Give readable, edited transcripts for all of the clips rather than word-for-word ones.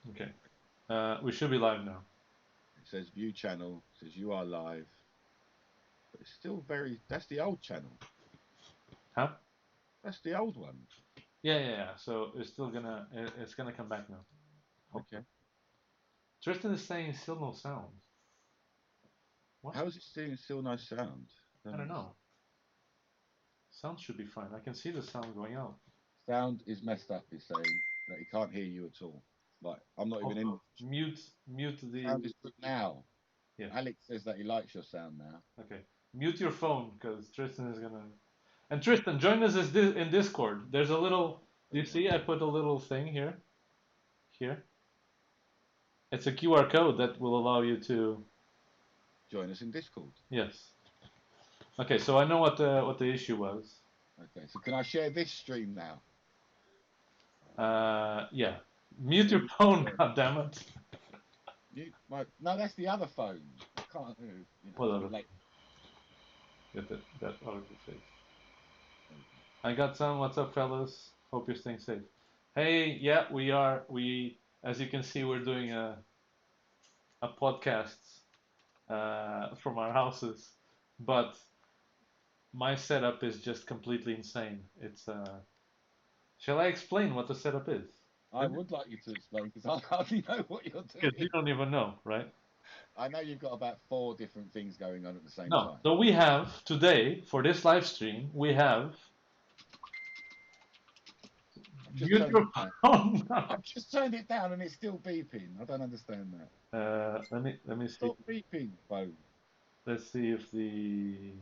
Okay. We should be live now. It says view channel, it says you are live, but it's still that's the old channel. Huh? That's the old one. Yeah. So it's still gonna it's gonna come back now. Hopefully. Okay. Tristan is saying still no sound. What? How is it still no sound? I Don't don't understand. know. Sound should be fine. I can see the sound going out. Sound is messed up, he's saying. That he can't hear you at all. Like, I'm not even in. Also, mute Sound the is good now. yeah. Alex says that he likes your sound now. Okay. Mute your phone because Tristan is gonna. And Tristan, join us in Discord. There's a little. Do you see? I put a little thing here. Here. It's a QR code that will allow you to. Join us in Discord. Yes. Okay. So I know what the issue was. Okay, so can I share this stream now? Yeah. Mute your Mute, phone. share. God damn it. No, that's the other phone. I can't, it's a bit Whatever. late. Get that out of your face. There we go. I got some. What's up, fellas? Hope you're staying safe. Hey, yeah, we are. As you can see, we're doing a podcast from our houses, but my setup is just completely insane. It's Shall I explain what the setup is? I would like you to explain because I hardly know what you're Because you doing. don't even know, right? I know you've got about four different things going on at the same No. time. So we have today for this live stream, we have I've just mute turned your it down. phone now. I've just turned it down and it's still beeping. I don't understand that. Let me see. Stop beeping, phone. Let's see if the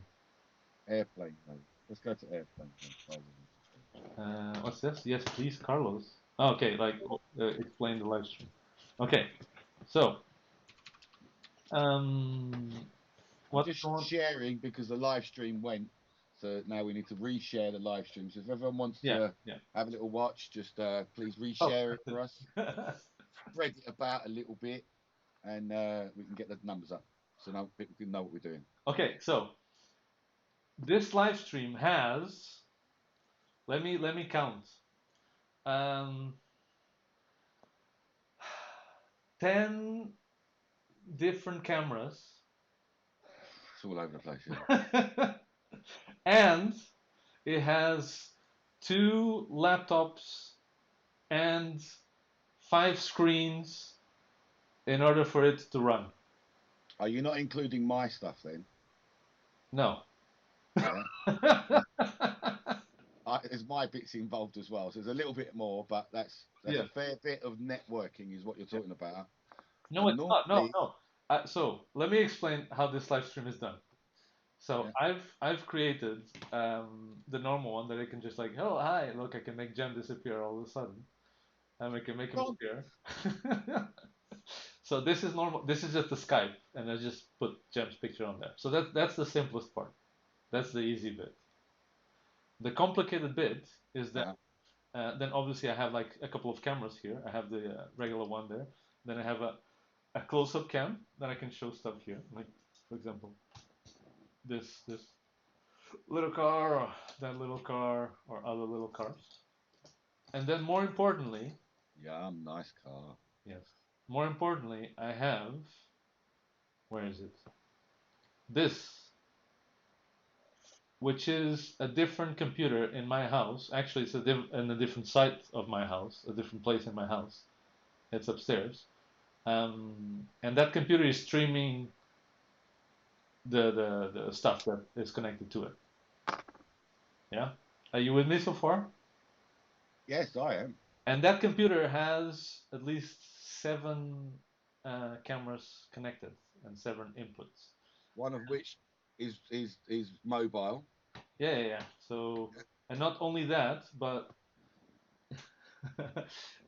Airplane mode. Let's go to airplane mode rather than just what's this? Yes, please, Carlos. Oh, okay, like explain the live stream. Okay, so um, I'm what's just going? sharing because the live stream went. So now we need to reshare the live stream. So if everyone wants Yeah, to yeah. have a little watch, just please Oh, reshare it that's for us. it. Spread it about a little bit, and we can get the numbers up. So now people can know what we're doing. Okay, so this live stream has. Let me count. Um, 10 different cameras, It's all over the place, yeah. and it has two laptops and 5 screens in order for it to run. Are you not including my stuff then? No. Yeah. There's my bits involved as well. So there's a little bit more, but that's a Yeah. fair bit of networking, is what you're talking about. No, And it's not. No, normally, no. So let me explain how this live stream is done. So yeah. I've created the normal one that I can just like, oh hi, look, I can make Gem disappear all of a sudden, and we can make him Well, appear. So this is normal. This is just the Skype, and I just put Gem's picture on there. So that's the simplest part. That's the easy bit. The complicated bit is that uh, then obviously I have like a couple of cameras here. I have the regular one there. Then I have a close-up cam that I can show stuff here. Like for example, this little car, or that little car, or other little cars. And then more importantly, yeah, nice car. yes, more importantly, I have where is it? This, which is a different computer in my house. Actually, it's in a different site of my house, a different place in my house. It's upstairs. And that computer is streaming the stuff that is connected to it. Yeah, are you with me so far? Yes, I am. And that computer has at least 7 cameras connected and 7 inputs. One of which is mobile. Yeah. So, and not only that, but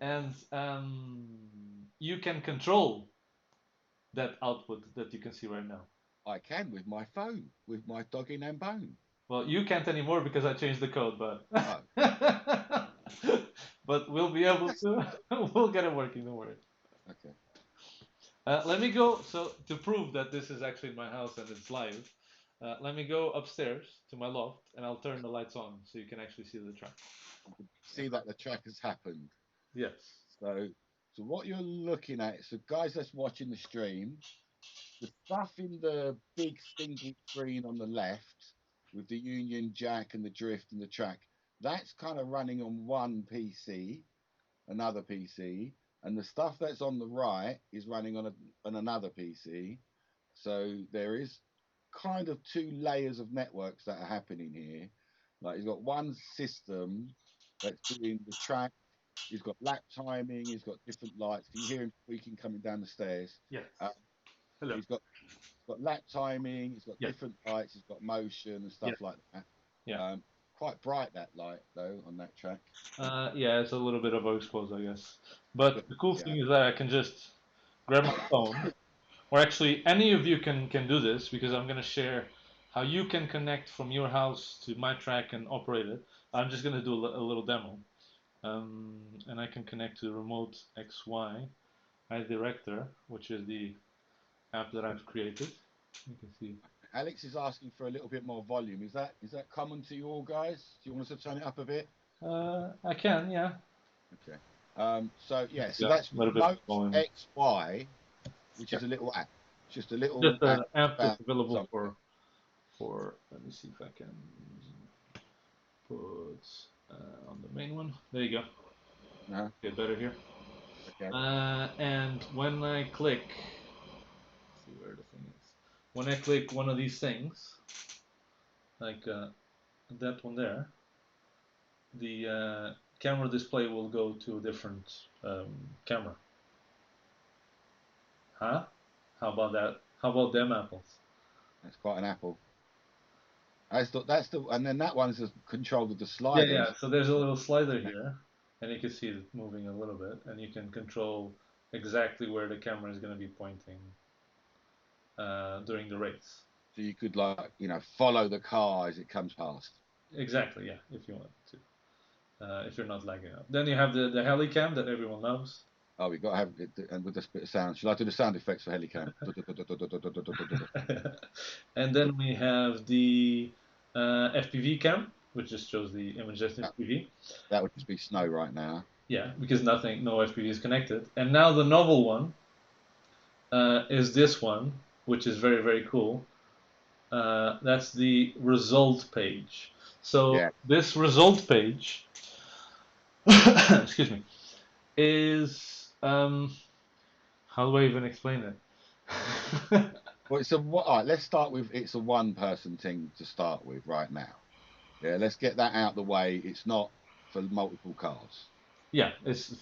and you can control that output that you can see right now. I can with my phone, with my dog in and bone. Well, you can't anymore because I changed the code, but Oh, but we'll be able that's to. We'll get it working. Don't worry. okay. Let me go. So to prove that this is actually my house and it's live, let me go upstairs to my loft and I'll turn the lights on so you can actually see the track. See that the track has happened. Yes. So So what you're looking at, so guys that's watching the stream, the stuff in the big single screen on the left with the Union Jack and the drift and the track, that's kind of running on one PC, another PC, and the stuff that's on the right is running on another PC. So there is kind of two layers of networks that are happening here. Like he's got one system that's doing the track. He's got lap timing. He's got different lights. Can you hear him squeaking coming down the stairs? Yes. Um, Hello. he's got lap timing. He's got Yes. different lights. He's got motion and Yeah. stuff like that. Yeah. Quite bright that light though on that track. Yeah, it's a little bit overexposed, I guess. But the cool Yeah. thing is that I can just grab my phone, or actually any of you can do this because I'm gonna share how you can connect from your house to my track and operate it. I'm just gonna do a little demo, and I can connect to Remote XY iDirector, which is the app that I've created. You can see. Alex is asking for a little bit more volume. Is that common to you all guys? Do you want us to turn it up a bit? I can, yeah. Okay. So yeah, so Yeah, that's a little bit Remote more volume. XY, which Yeah. is a little app. It's just a Just little an app app that's found available somewhere. for. Let me see if I can put on the main one. There you go. Uh-huh. Get better here. Okay. And when I click, let's see where the thing is. When I click one of these things, like that one there, the camera display will go to a different camera. Huh? How about that? How about them apples? That's quite an apple. And then that one's just control of the Yeah, slider. yeah. So there's a little slider here, and you can see it moving a little bit, and you can control exactly where the camera is going to be pointing during the race. So you could follow the car as it comes past. Exactly, yeah, if you want to. If you're not lagging out. Then you have the heli cam that everyone loves. Oh, we got to have it, and with this bit of sound. Shall I do the sound effects for Helicam? And then we have the FPV cam, which just shows the image as FPV. That would just be snow right now. Yeah, because no FPV is connected. And now the novel one is this one, which is very, very cool. That's the result page. So Yeah. this result page, excuse me, is how do I even explain it? Well, all right, let's start with it's a one-person thing to start with right now. Yeah, let's get that out the way. It's not for multiple cars. Yeah, it's Yeah,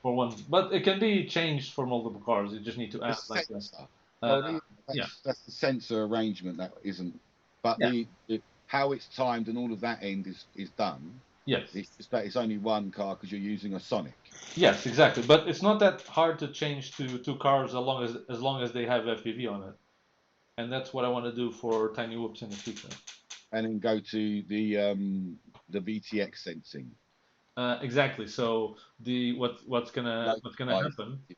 for one, but it can be changed for multiple cars. You just need to add it's like sensor. a, Well, yeah, that's the sensor arrangement that isn't, but yeah, the how it's timed and all of that end is done. yes, It's just that it's only one car because you're using a Sonic. yes, exactly. But it's not that hard to change to two cars as long as they have FPV on it, and that's what I want to do for Tiny Whoops in the future. And then go to the VTX sensing. Exactly. So the what's gonna Localized happen? VTX.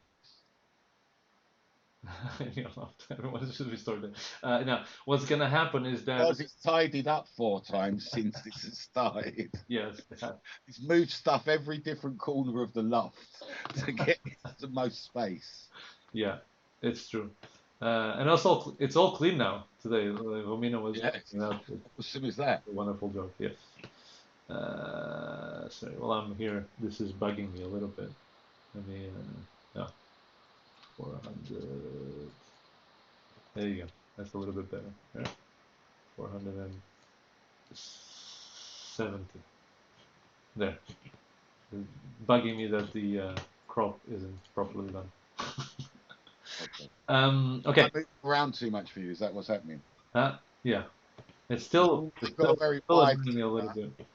You know, everyone should be started. Now, what's gonna happen is that Because it's tidied up 4 times since this has started. yes, It's moved stuff every different corner of the loft to get the most space. yeah, it's true. And also, it's all clean now today. Romina was Yes. pointing out As soon as that. a wonderful job. Yes. Sorry, while I'm here, this is bugging me a little bit. Let me, yeah, 400. There you go. That's a little bit better. Yeah. 470. There. It's bugging me that the crop isn't properly done. Okay. Okay. I move around too much for you. Is that what's happening? Yeah. It's Because still I've got a very wide annoying me a little camera. bit.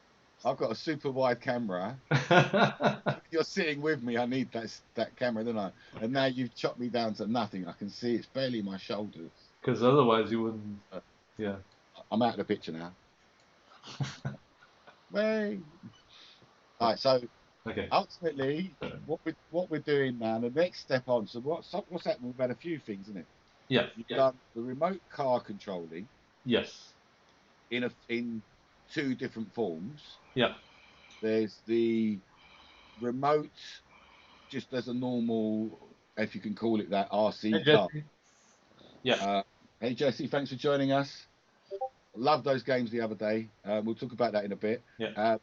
I've got a super wide camera. You're sitting with me. I need that camera, don't I? And now you've chopped me down to nothing. I can see it's barely my shoulders. Because otherwise you wouldn't. Uh, Yeah. I'm out of the picture now. Way. All right. So Okay. ultimately, what we're doing now, the next step on. So what's happened? We've had a few things, isn't it? Yeah. You've Yeah. done the remote car controlling Yes. in two different forms. Yeah. There's the remote just as a normal, if you can call it that, Hey, RC car. Jesse. Yeah, Uh, hey Jesse, thanks for joining us. Love those games the other day. We'll talk about that in a bit. yeah, Uh,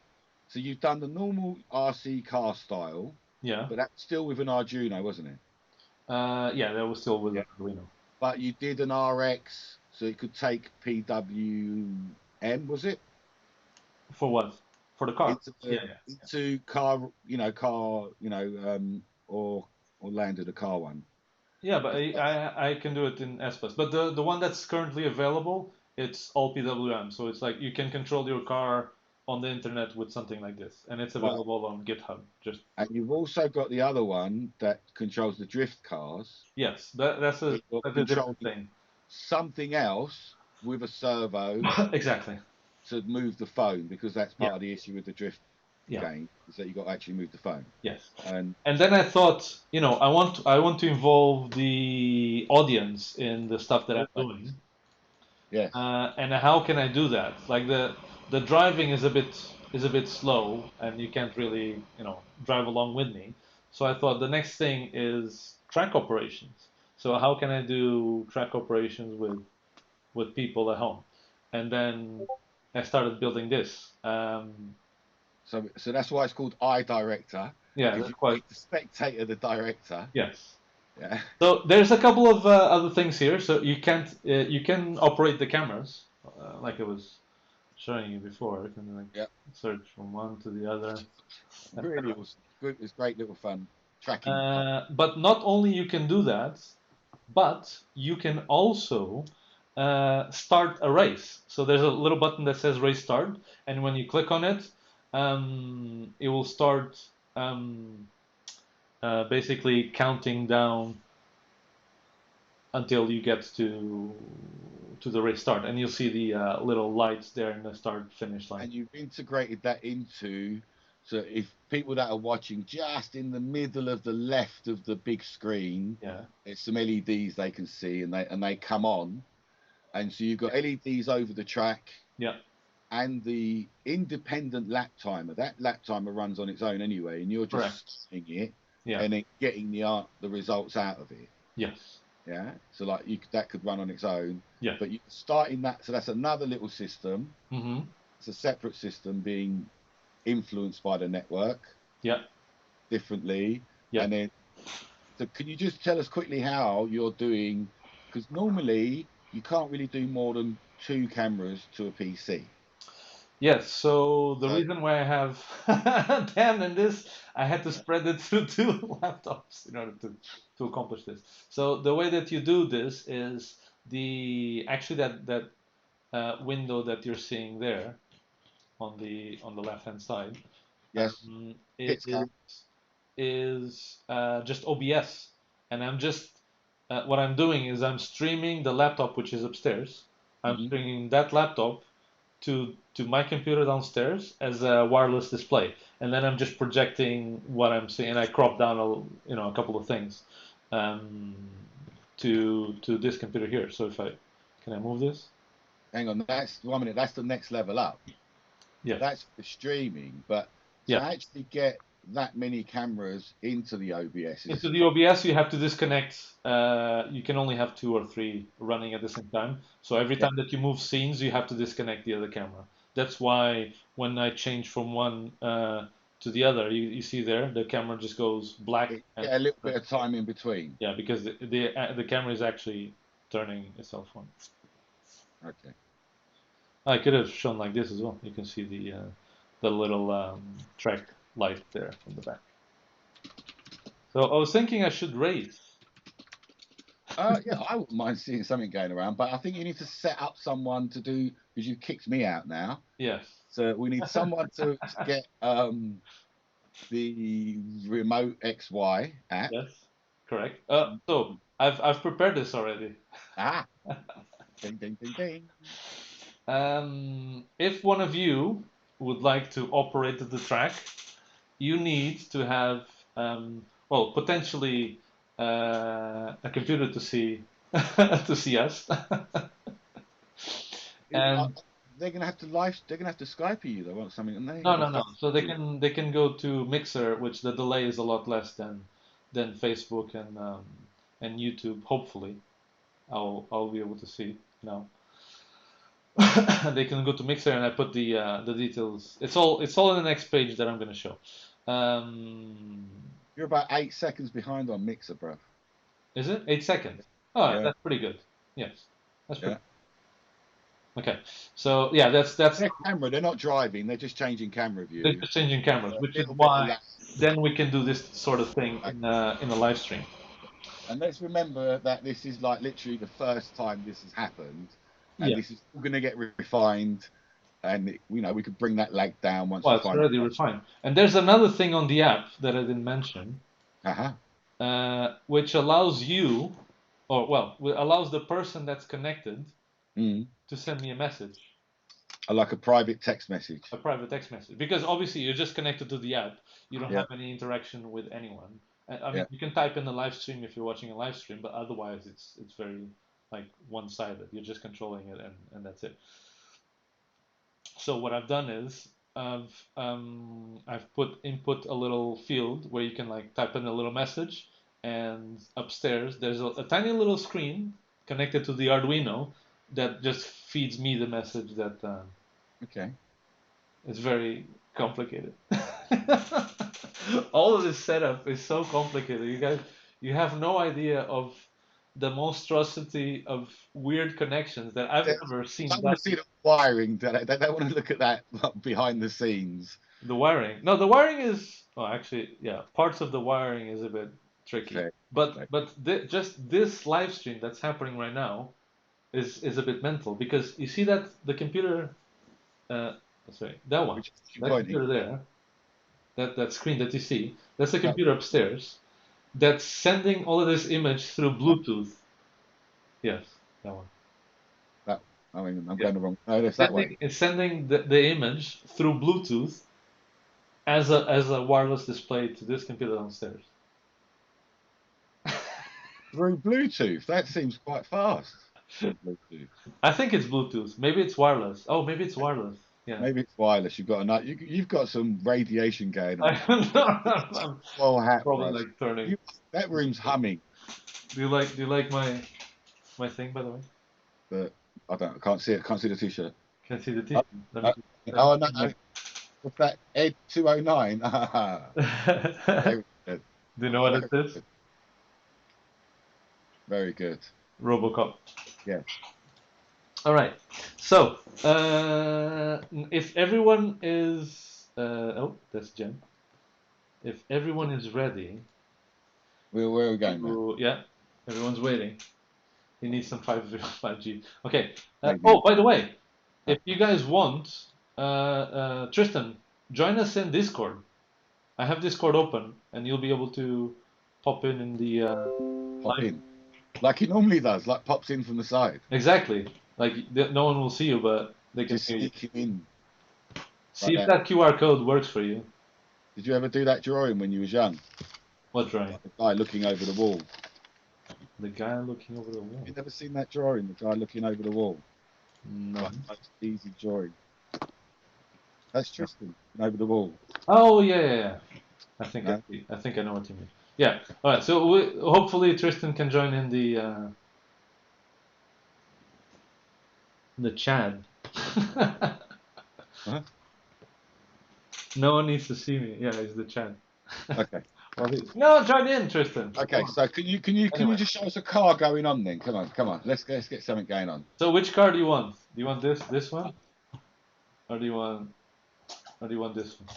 so you've done the normal RC car style, yeah. but that's still with an Arduino, wasn't it? Yeah, that was still with Yeah. Arduino. But you did an RX, so it could take PWM, was it? For what? For the car? Into Yeah, the yeah. into car, car, or landed a car one. Yeah, but I can do it in S-Bus. But the one that's currently available, it's all PWM. So it's like you can control your car on the internet with something like this, and it's Right. available on GitHub. Just And you've also got the other one that controls the drift cars. yes, that's You're a different controlling thing. something else with a servo Exactly. to move the phone because that's Yeah, part of the issue with the drift yeah, game is that you got to actually move the phone. yes. And And then I thought, I want to involve the audience in the stuff that I'm always, doing. yes, And how can I do that? Like the driving is a bit slow, and you can't really drive along with me. So I thought the next thing is track operations. So how can I do track operations with people at home? And then I started building this. so that's why it's called iDirector Yeah, because that's you quite make the spectator the director. yes. Yeah, So there's a couple of other things here. So you can operate the cameras like I was showing you before. You can like yeah, search from one to the other. really awesome. Good, it's great little fun tracking. But not only you can do that, but you can also start a race. So there's a little button that says race start, and when you click on it, it will start um, basically counting down until you get to the race start, and you'll see the little lights there in the start finish line. And you've integrated that into so if people that are watching just in the middle of the left of the big screen, Yeah, there's some LEDs they can see and they come on. And so you've got LEDs over the track yeah, and the independent lap timer. That lap timer runs on its own anyway, and you're correct. just scanning it Yeah, and then getting the results out of it. yes, Yeah. So like that could run on its own, yeah, but you starting that. So that's another little system. mm-hmm, It's a separate system being influenced by the network yeah, differently. yeah. And then, so can you just tell us quickly how you're doing? Because normally you can't really do more than two cameras to a PC. Yes, so the So reason why I have 10 in this, I had to yeah, spread it through two laptops in order to accomplish this. So the way that you do this is actually that window that you're seeing there on the left-hand side yes, is pits cam. just OBS, and I'm just what I'm doing is I'm streaming the laptop which is upstairs. I'm Hmm. streaming that laptop to my computer downstairs as a wireless display, and then I'm just projecting what I'm seeing, and I crop down a couple of things um, to this computer here. So if I can I move this? Hang on, that's 1 minute. That's the next level up. Yes. That's for streaming, but to Yeah. actually get that many cameras into the OBS Into is the OBS, you have to disconnect. You can only have two or three running at the same time. So every yeah, time that you move scenes, you have to disconnect the other camera. That's why when I change from one to the other, you see there, the camera just goes black and get a little bit of time in between. yeah, because the camera is actually turning itself on. Okay. I could have shown like this as well. You can see the little track light there in the back. So I was thinking I should race. Yeah, I wouldn't mind seeing something going around, but I think you need to set up someone to do because you kicked me out now. Yes. So we need someone to get the remote XY app. Yes. Correct. So I've prepared this already. Ah, ding ding ding ding. If one of you would like to operate the track, you need to have well potentially a computer to see to see us. It- uh, And they're gonna have to live. They're gonna have to Skype you though, or something, aren't they? no, Or no, no. So they you. can go to Mixer, which the delay is a lot less than. then Facebook and YouTube. Hopefully, I'll be able to see now. They can go to Mixer, and I put the details. It's all in the next page that I'm gonna show. Um, You're about 8 seconds behind on Mixer, bro. is it 8 seconds? Oh, Yeah, that's pretty good. Yes, that's yeah. pretty okay. So yeah, that's Their camera, they're not driving, they're just changing camera they're view. just changing cameras, A which is little bit of why lag. then we can do this sort of thing in a live stream. And let's remember that this is like literally the first time this has happened, and Yeah. this is going to get refined. And we could bring that lag down once Well, we it's find. already refined. And there's another thing on the app that I didn't mention, Uh-huh. which allows you, or well, allows the person that's connected Mm. to send me a message, Like a private text message. a private text message, because obviously you're just connected to the app. You don't Yeah, have any interaction with anyone. I mean, yeah. you can type in a live stream if you're watching a live stream, but otherwise it's very like one-sided. You're just controlling it, and that's it. So what I've done is I've put input a little field where you can like type in a little message, and upstairs there's a tiny little screen connected to the Arduino that just feeds me the message that Okay. is very complicated. All of this setup is so complicated. You guys, you have no idea of the monstrosity of weird connections that I've ever I seen. want to see the wiring. They want to look at that behind the scenes. The wiring. No, the wiring is. Oh, actually, yeah. Parts of the wiring is a bit tricky. Okay. But just this live stream that's happening right now is a bit mental because you see that the computer. Uh, sorry, that one. Which is That pointing. computer there. That screen that you see. That's the That, computer upstairs. That's sending all of this image through Bluetooth. Yes, that one. that, I mean, I'm Yeah. going the wrong. Oh, it's that way. It's sending the image through Bluetooth as a wireless display to this computer downstairs. Through Bluetooth. That seems quite fast. Through Bluetooth. I think it's Bluetooth. Maybe it's wireless. Oh, maybe it's wireless. Yeah. Maybe it's wireless. You've got some radiation going on. I'm Well, hat, probably bro. like turning. That room's humming, Do you like my thing, by the way? but I can't see it. Can't see the t-shirt. Can I see the Oh, teeth? Let me oh, let oh, no, me no. What's that? Ed 209. Very good. Do you know what Very it is? good. Very good. Robocop. Yeah. All right. So, if everyone is, oh, that's Jen. If everyone is ready, Where are we going, man? yeah, everyone's waiting. He needs some 5G. Okay. Maybe. Oh, by the way, Uh, if you guys want, Tristan, join us in Discord. I have Discord open, and you'll be able to pop in the Pop live. in. Like he normally does, like pops in from the side. Exactly. Like no one will see you, but they can Just hear you. sneaking in See like if that. that QR code works for you. Did you ever do that drawing when you was young? What drawing? Like the guy looking over the wall. The guy looking over the wall. You never seen that drawing? The guy looking over the wall. No. Like most easy drawing. That's Tristan looking over the wall. Oh yeah. I think No? I think I know what you mean. Yeah. All right. So hopefully Tristan can join in the chat. Huh? No one needs to see me. Yeah, it's the chat. Okay. No, join in, Tristan. Okay, so can you just show us a car going on then? Come on. Let's get something going on. So which car do you want? Do you want this one, or do you want this one?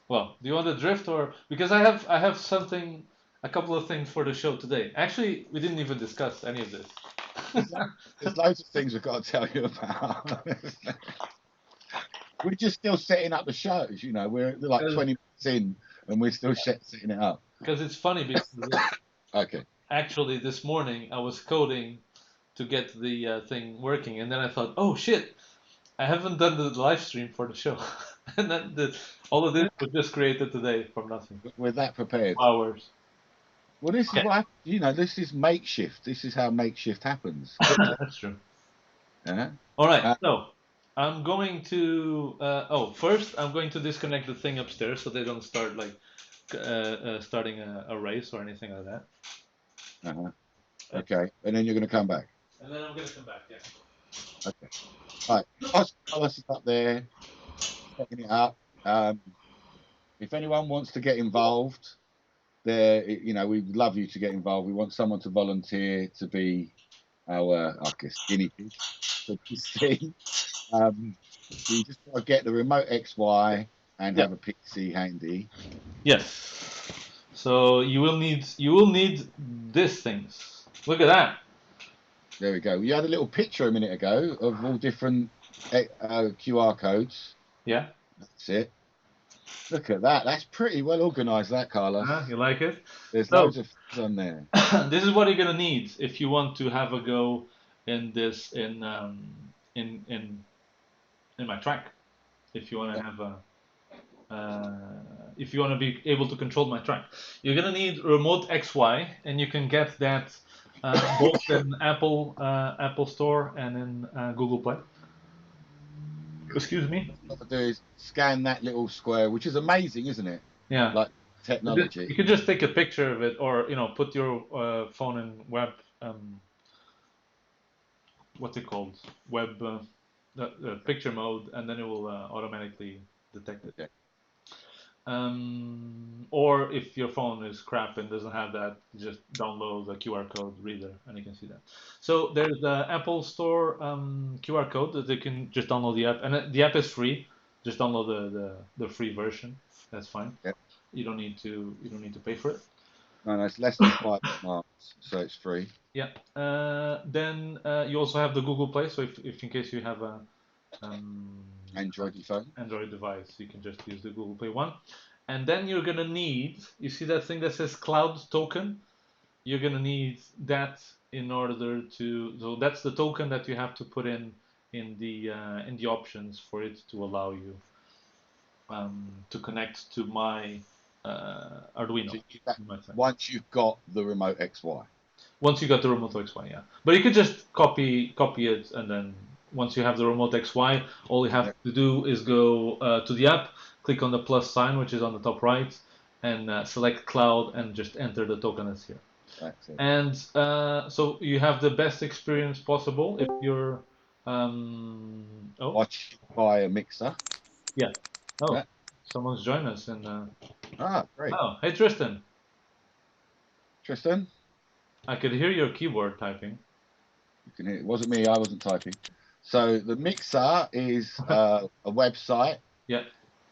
Well, do you want the drift or because I have something, a couple of things for the show today. Actually, we didn't even discuss any of this. There's loads of things we've got to tell you about. We're just still setting up the shows, we're like 20 minutes in and we're still setting it up. Because it's funny because Okay. actually this morning I was coding to get the thing working, and then I thought, oh shit, I haven't done the live stream for the show, and then all of this was just created today from nothing. We're that prepared. Hours. Well, this is Okay. what this is makeshift. This is how makeshift happens. That's true. Yeah. All right, so I'm going to. First I'm going to disconnect the thing upstairs so they don't start like starting a race or anything like that. Uh-huh. Okay, and then you're going to come back. And then I'm gonna come back. Yeah. Okay. Right. Carlos is up there setting it up. If anyone wants to get involved, we'd love you to get involved. We want someone to volunteer to be our, I guess, guinea pig for this thing. So you just got to get the remote XY and Yeah. have a PC handy. Yes. So you will need these things. Look at that. There we go. You had a little picture a minute ago of all different QR codes. Yeah. That's it. Look at that. That's pretty well organized, that, Carlos. You like it? There's So loads of things on there. this is what you're gonna need if you want to have a go in this in my track. If you want to have a if you want to be able to control my track, you're gonna need remote XY, and you can get that both in Apple Store and in Google Play. Excuse me. What I've got to do is scan that little square, which is amazing, isn't it? Yeah. Like technology. You could just take a picture of it, or put your phone in web. What's it called? Web the picture mode, and then it will automatically detect it. Okay. Or if your phone is crap and doesn't have that, just download the QR code reader and you can see that. So there's the Apple Store QR code that you can just download the app, and the app is free. Just download the free version. That's fine. Yep. You don't need to pay for it. No, it's less than 5 marks, so it's free. Yeah. Then you also have the Google Play. So if in case you have a Android phone. Android device, you can just use the Google Play one. And then you're gonna need, you see that thing that says cloud token? You're gonna need that in order to, so that's the token that you have to put in the options for it to allow you to connect to my Arduino. Once you've got the remote XY. Once you got the remote XY, yeah. But you could just copy it, and then once you have the remote XY, all you have to do is go to the app, click on the plus sign, which is on the top right, and select cloud, and just enter the token that's here. That's it. And so you have the best experience possible if you're watched by a mixer. Yeah. Oh, yeah. Someone's joined us, and great. Oh, hey Tristan. Tristan, I could hear your keyboard typing. You can hear it. Wasn't me. I wasn't typing. So the mixer is a website. Yeah.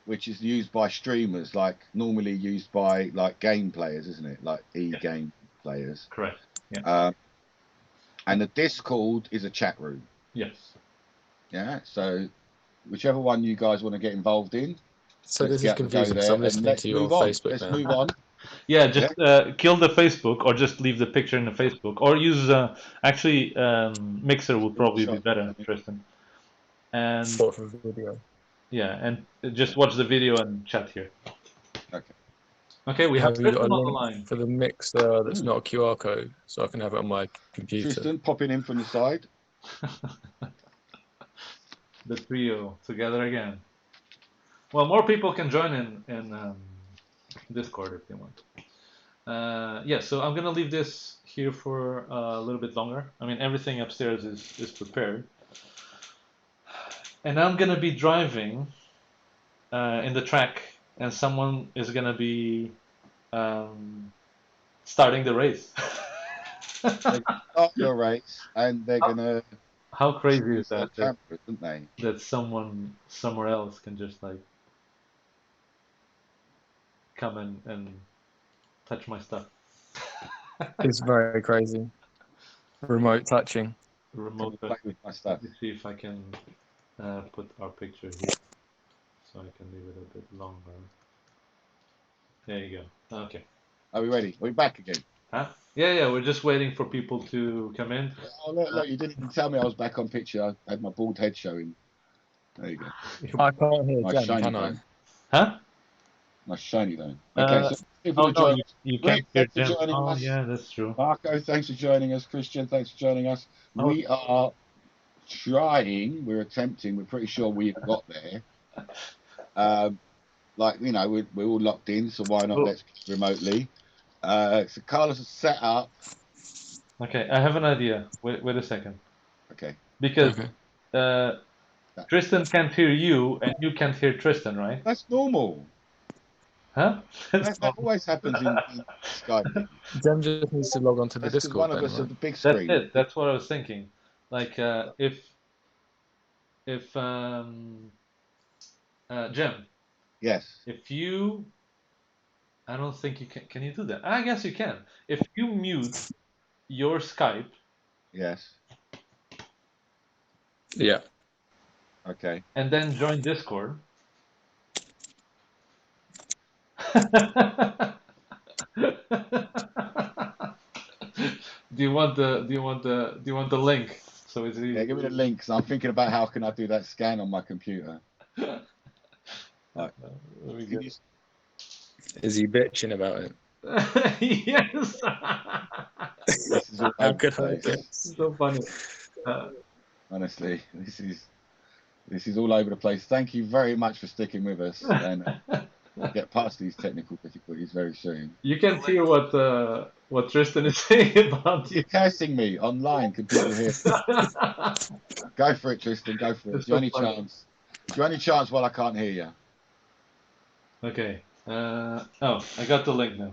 Which is used by streamers, like normally used by like game players, isn't it? Like e-game players. Correct. Yeah. And the Discord is a chat room. Yes. Yeah. So whichever one you guys want to get involved in. So this is confusing because I'm listening to your Facebook Let's now. move on. Yeah, just kill the Facebook, or just leave the picture in the Facebook, or use actually Mixer would probably be better, Tristan. And for video. Yeah, and just watch the video and chat here. Okay. Okay, we have you got Tristan a on the link line for the Mixer that's not a QR code, so I can have it on my computer. Tristan popping in from the side. The trio together again. Well, more people can join in Discord if they want. Yeah, so I'm gonna leave this here for a little bit longer. I mean, everything upstairs is prepared, and I'm gonna be driving in the track, and someone is gonna be starting the race. Start your race, and they're gonna. How crazy is that? Cameras, aren't they? That someone somewhere else can just like come and touch my stuff. It's very crazy. Remote touching. Remote play with my stuff. Let me see if I can put our picture here, so I can leave it a bit longer. There you go. Okay. Are we ready? Are we back again? Huh? Yeah. We're just waiting for people to come in. Oh look! You didn't even tell me I was back on picture. I had my bald head showing. There you go. I can't hear Nice Jen, can I? phone. Huh? Nice shiny though. Okay, so people Oh no, you can't hear thanks for Jen. joining Oh us. yeah, that's true. Marco, thanks for joining us. Christian, thanks for joining us. Oh. We are trying. We're attempting. We're pretty sure we've got there. like we're all locked in, so why not Cool. let's remotely. So Carlos is set up. Okay, I have an idea. Wait a second. Okay. Because Okay. Tristan can't hear you and you can't hear Tristan, right? That's normal. Huh? That always happens in Skype. Jem just needs to log on to the That's because Discord one of then, us right? have the big That's screen. it. That's what I was thinking. Like if Jem, Yes. if you, I don't think you can. Can you do that? I guess you can. If you mute your Skype, Yes. Yeah. Okay. and then join Discord. Do you want the link? So it's easy. Yeah, give me the link. 'Cause I'm thinking about how can I do that scan on my computer. Right. Let me Can get you, Is he bitching about it? Yes. this is all How over the could I place. guess? So funny. Honestly, this is all over the place. Thank you very much for sticking with us, and get past these technical difficulties very soon. You can hear what Tristan is saying about you. You're cursing me online. Can people hear? Go for it, Tristan. Go for it. It's Is there so any funny. chance? Is there any chance while I can't hear you? Okay. Oh, I got the link now.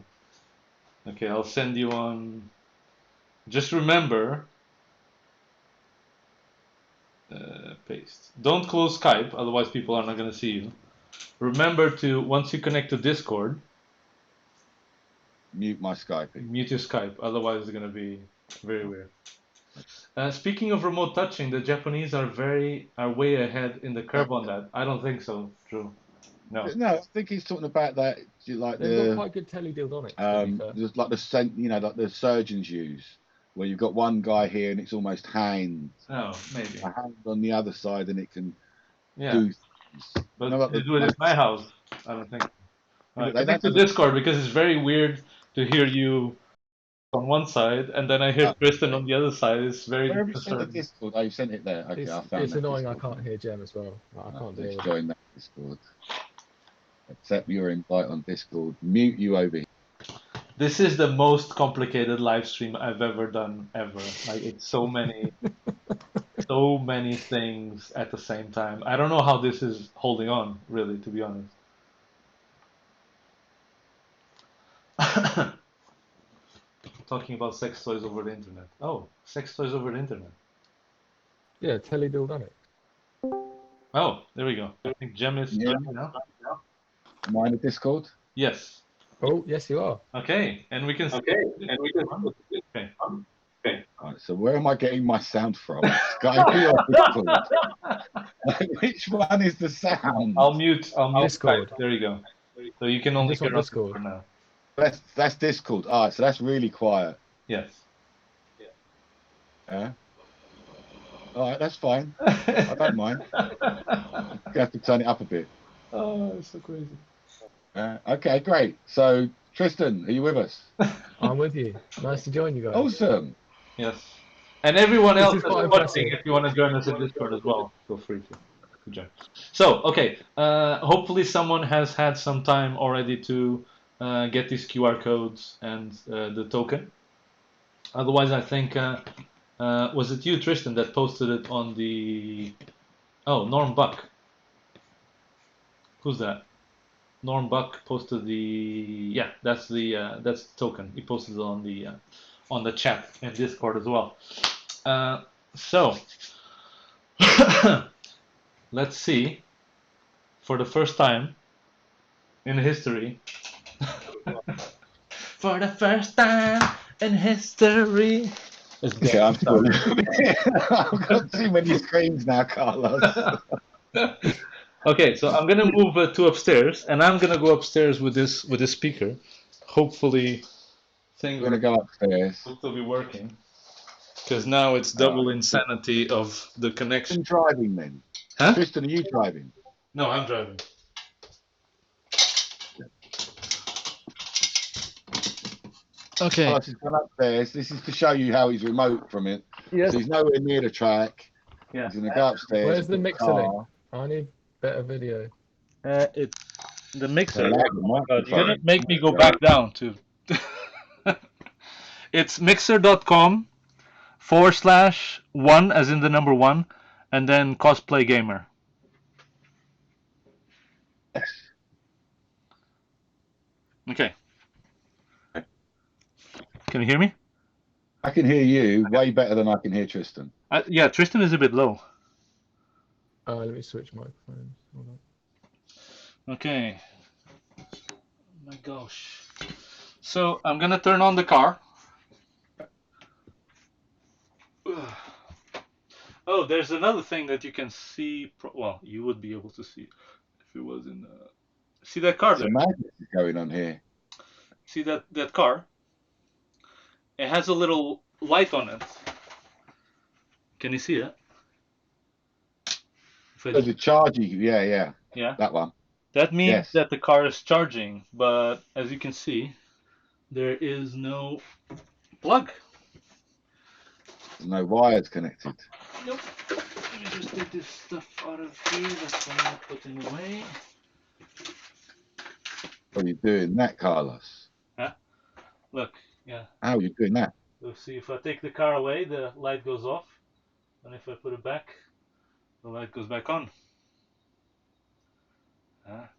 Okay, I'll send you on. Just remember, paste. Don't close Skype, otherwise people are not going to see you. Remember to, once you connect to Discord, Mute my Skyping. mute your Skype, otherwise it's going to be very weird. Speaking of remote touching, the Japanese are way ahead in the curve on that. I don't think so, Drew. No. No, I think he's talking about that, like They've got quite good teledildonics, to be fair. just like like the surgeons use, where you've got one guy here and it's almost hand, Oh, maybe. a hand on the other side, and it can Yeah. do things. But No, they do it at my house. I don't think. All right, they connect to don't- Discord because it's very weird to hear you on one side and then I hear Tristan on the other side. It's very Where have you sent the disturbing. Discord? Oh, you sent it there. Okay, I found It's that annoying Discord. I can't hear Jem as well. Like, I can't deal Let's with it. join that Discord. Accept your invite on Discord. Mute you over here. This is the most complicated live stream I've ever done ever. Like it's so many things at the same time. I don't know how this is holding on, really, to be honest. Talking about sex toys over the internet. Oh, sex toys over the internet. Yeah, teledildonic. Oh, there we go. I think Jem is Yeah. joining now. Am I in the Discord? Yes. Oh, yes, you are. Okay, and we can. Okay. Right, so where am I getting my sound from? Skype or Discord? Which one is the sound? I'll mute Discord. Skype. There you go. So you can only Just on hear us Discord. for now. That's Discord. All right, so that's really quiet. Yes. Yeah. All right, that's fine. I don't mind. You have to turn it up a bit. Oh, it's so crazy. Okay, great. So Tristan, are you with us? I'm with you. Nice to join you guys. Awesome. Yes. And everyone else is that's quite watching, impressive. if you want to join us in Discord as well, feel free to join. So, okay. Hopefully someone has had some time already to get these QR codes and the token. Otherwise, I think, was it you, Tristan, that posted it on the... Oh, Norm Buck. Who's that? Norm Buck posted the... Yeah, that's the token. He posted it on the chat in Discord as well. So, let's see, for the first time in history, for the first time in history. Okay, I've got too many screens now, Carlos. Okay, so I'm gonna move to upstairs, and I'm gonna go upstairs with this speaker. Hopefully, things We're gonna go upstairs. will still be working. Because now it's double insanity of the connection. Driving then? Huh? Tristan, are you driving? No, I'm driving. Okay. Carlos has gone upstairs. This is to show you how he's remote from it. Yes. So he's nowhere near the track. Yeah. He's gonna go upstairs. Where's the get mixer car. link? I need better video. It's The mixer. Allow the Oh my God, you're gonna microphone. make me go back down to. It's mixer.com/1 as in the number one, and then cosplay gamer. Yes. Okay. Can you hear me? I can hear you way better than I can hear Tristan. Yeah, Tristan is a bit low. Let me switch microphones. Hold on. Okay. Oh my gosh. So I'm gonna turn on the car. Oh, there's another thing that you can see. Well, you would be able to see if it was in. See that car there? Some magic is going on here. See that car? It has a little light on it. Can you see it? If I So just- the charging, yeah, yeah. that one. That means Yes. that the car is charging, but as you can see, there is no plug. There's no wires connected. Nope. Let me just take this stuff out of here. That's what I'm putting away. What are you doing that, Carlos? Look, yeah. How are you doing that? Let's see, if I take the car away, the light goes off. And if I put it back, the light goes back on.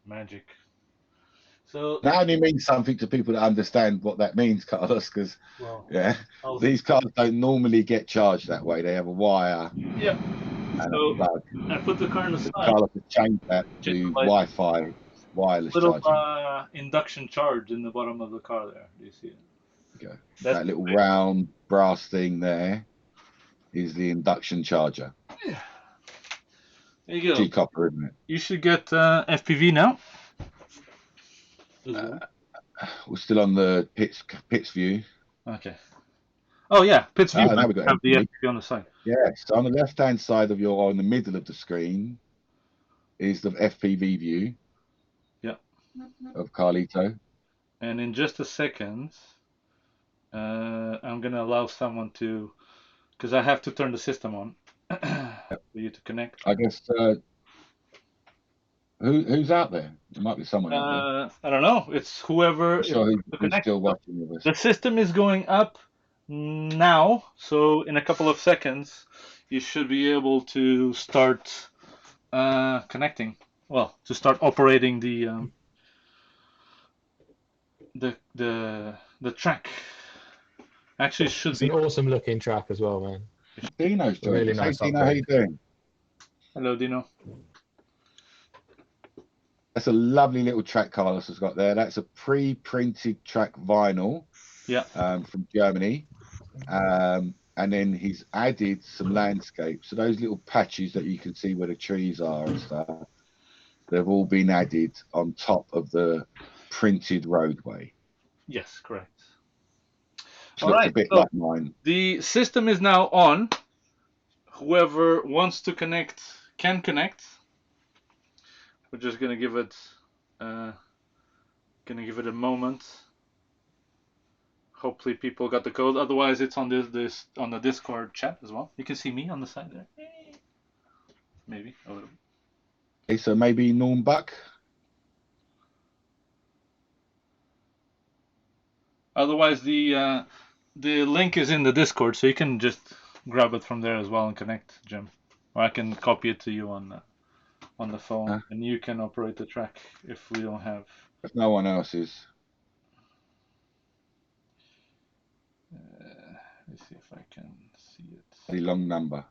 Magic. So, That only means something to people that understand what that means, Carlos, because well, these cars don't normally get charged that way. They have a wire yeah. and So a plug. I put the car on the side. Carlos has changed that to Wi-Fi wireless Little charging. induction charge in the bottom of the car there. Do you see it? Okay. That's That little round brass thing there is the induction charger. Yeah. There you go. G-copper, isn't it? You should get FPV now. We're still on the pits view. Okay. Oh yeah, Pitts View. Now we've got have the FPV. FPV on the side. Yes, so on the left-hand side of or in the middle of the screen is the FPV view. Yeah. Of Carlito. And in just a second, I'm gonna allow someone to, because I have to turn the system on for you to connect. I guess who's out there? There might be someone out there. I don't know. It's whoever. I'm sure who's connect. still watching with us. The system is going up now, so in a couple of seconds, you should be able to start connecting. Well, to start operating the track. Actually, it should It's be. an awesome looking track as well, man. Dino's joining Really us. nice Hey Dino, how you doing? Hello, Dino. That's a lovely little track Carlos has got there. That's a pre-printed track vinyl. Yeah. From Germany. And then he's added some landscapes. So those little patches that you can see where the trees are and stuff, they've all been added on top of the printed roadway. Yes, correct. Which looks a bit like mine. The system is now on. Whoever wants to connect can connect. We're just gonna give it a moment. Hopefully people got the code. Otherwise, it's on this on the Discord chat as well. You can see me on the side there. Maybe a little. Okay, so maybe Norm Buck. Otherwise, the link is in the Discord, so you can just grab it from there as well and connect, Jim. Or I can copy it to you on the phone, and you can operate the track if we don't have. If no one else is. Let's see if I can see it. Very long number.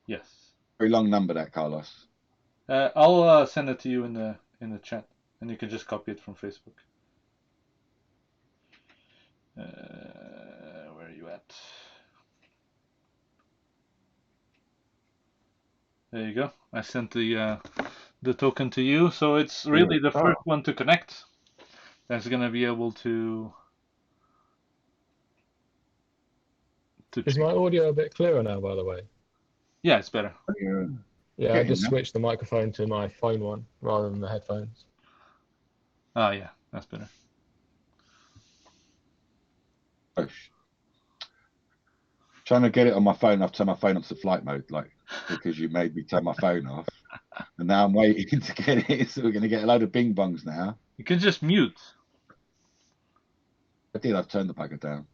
Yes. Very long number, that, Carlos. I'll send it to you in the chat, and you can just copy it from Facebook. Where are you at? There you go. I sent the token to you, so it's really the first one to connect that's gonna be able to. Is my audio a bit clearer now, by the way? Yeah, it's better. Yeah, I just switched the microphone to my phone one rather than the headphones. Oh yeah, that's better. Trying to get it on my phone. I've turned my phone off to flight mode, like, because you made me turn my phone off. And now I'm waiting to get it, so we're going to get a load of bing bongs now. You can just mute. I did, I've turned the bugger down.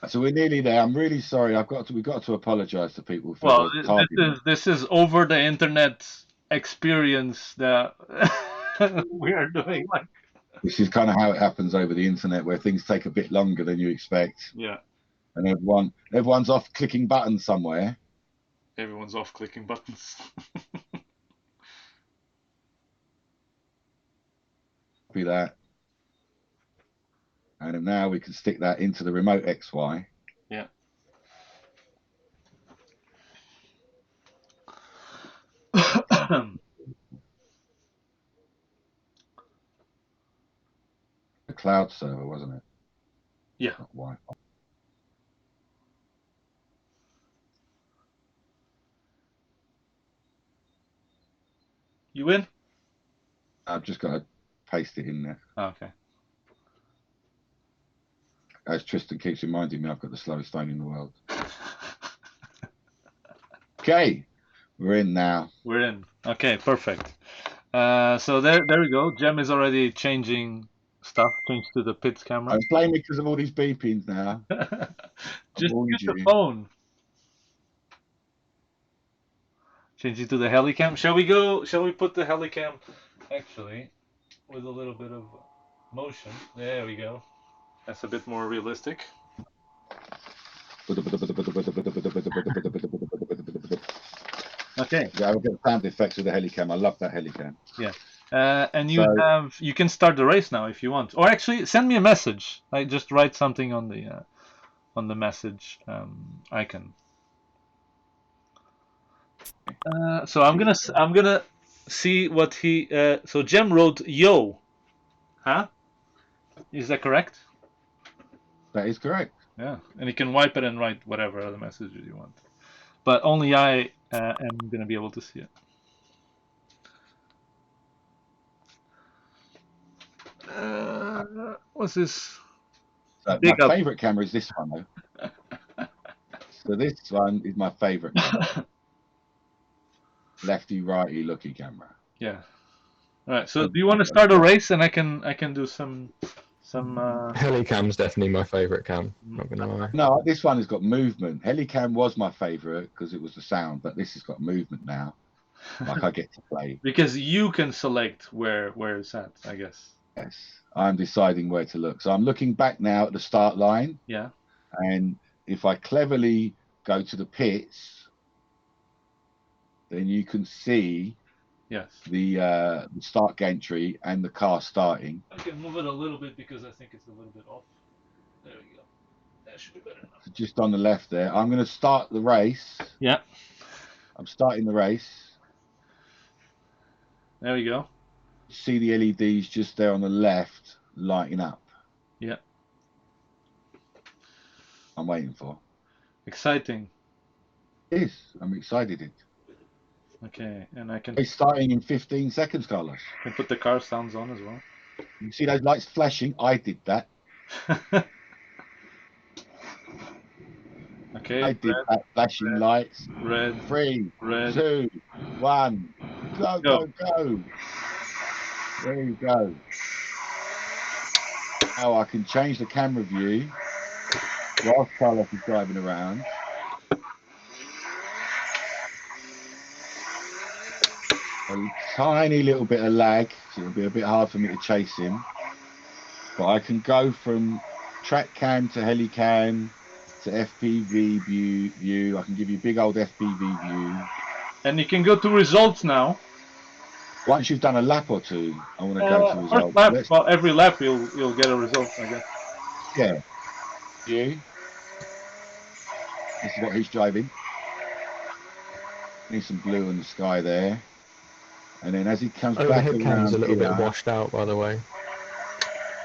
So we're nearly there. I'm really sorry. We've got to apologise to people for Well, the tardiness. this is over the internet experience that we are doing. Like, This is kind of how it happens over the internet, where things take a bit longer than you expect. yeah, And everyone's off clicking buttons somewhere. everyone's off clicking buttons. Copy that. And now we can stick that into the remote XY. Yeah. A cloud server, wasn't it? Yeah. Not Wi-Fi. You in? I've just got to paste it in there. Oh, okay. As Tristan keeps reminding me, I've got the slowest phone in the world. Okay, we're in now. We're in. Okay, perfect. So there we go. Jem is already changing stuff. Changed to the pits camera. I'm blaming because of all these beepings now. Just use the phone. Change it to the helicam. Shall we go? Shall we put the helicam actually with a little bit of motion? There we go. That's a bit more realistic. Okay. Yeah, I'll get sound effects with the helicam. I love that helicam. Yeah. And you can start the race now if you want, or actually send me a message. I just write something on the message icon. So I'm gonna see what he. So Jem wrote yo, huh? Is that correct? That is correct. Yeah, and you can wipe it and write whatever other messages you want. But only I am gonna be able to see it. What's this? So my favorite camera is this one, though. So this one is my favorite camera. Lefty, righty, looky camera. Yeah. All right. So do you want to start a race, and I can do some. Helicam's definitely my favorite cam. Not gonna lie. No, this one has got movement. Helicam was my favorite because it was the sound, but this has got movement now. Like I get to play. Because you can select where it's at, I guess. Yes, I'm deciding where to look. So I'm looking back now at the start line. Yeah. And if I cleverly go to the pits, then you can see yes the start gantry and the car starting. I can move it a little bit because I think it's a little bit off. There we go. That should be better now. So just on the left there. I'm going to start the race. Yeah. I'm starting the race. There we go. See the LEDs just there on the left lighting up. Yeah. I'm waiting for. Exciting. It is. I'm excited. Okay, and I can. It's starting in 15 seconds, Carlos. Can put the car sounds on as well. You see those lights flashing? I did that. Okay. I did that. Flashing lights. Red. 3, red. 2, 1. Go, go, go. There you go. Now I can change the camera view whilst Carlos is driving around. A tiny little bit of lag, so it'll be a bit hard for me to chase him. But I can go from track cam to helicam to FPV view. I can give you big old FPV view. And you can go to results now. Once you've done a lap or two, I want to go to results. Lap, well, every lap you'll get a result, I guess. Yeah. View. This is what he's driving. Need some blue in the sky there. And then as he comes back around, the cam's a little bit washed out, by the way.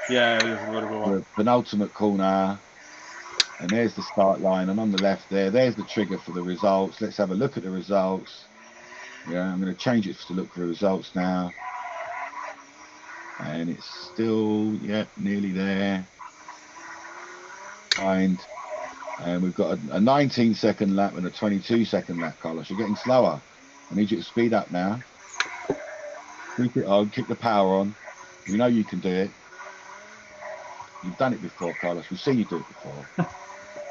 Yeah, it is a little bit washed. The penultimate corner. And there's the start line. And on the left there's the trigger for the results. Let's have a look at the results. Yeah, I'm going to change it to look for the results now. And it's still, yeah, nearly there. And And we've got a 19-second lap and a 22-second lap, Carlos. You're getting slower. I need you to speed up now. Keep it on, keep the power on. We know you can do it. You've done it before, Carlos. We've seen you do it before.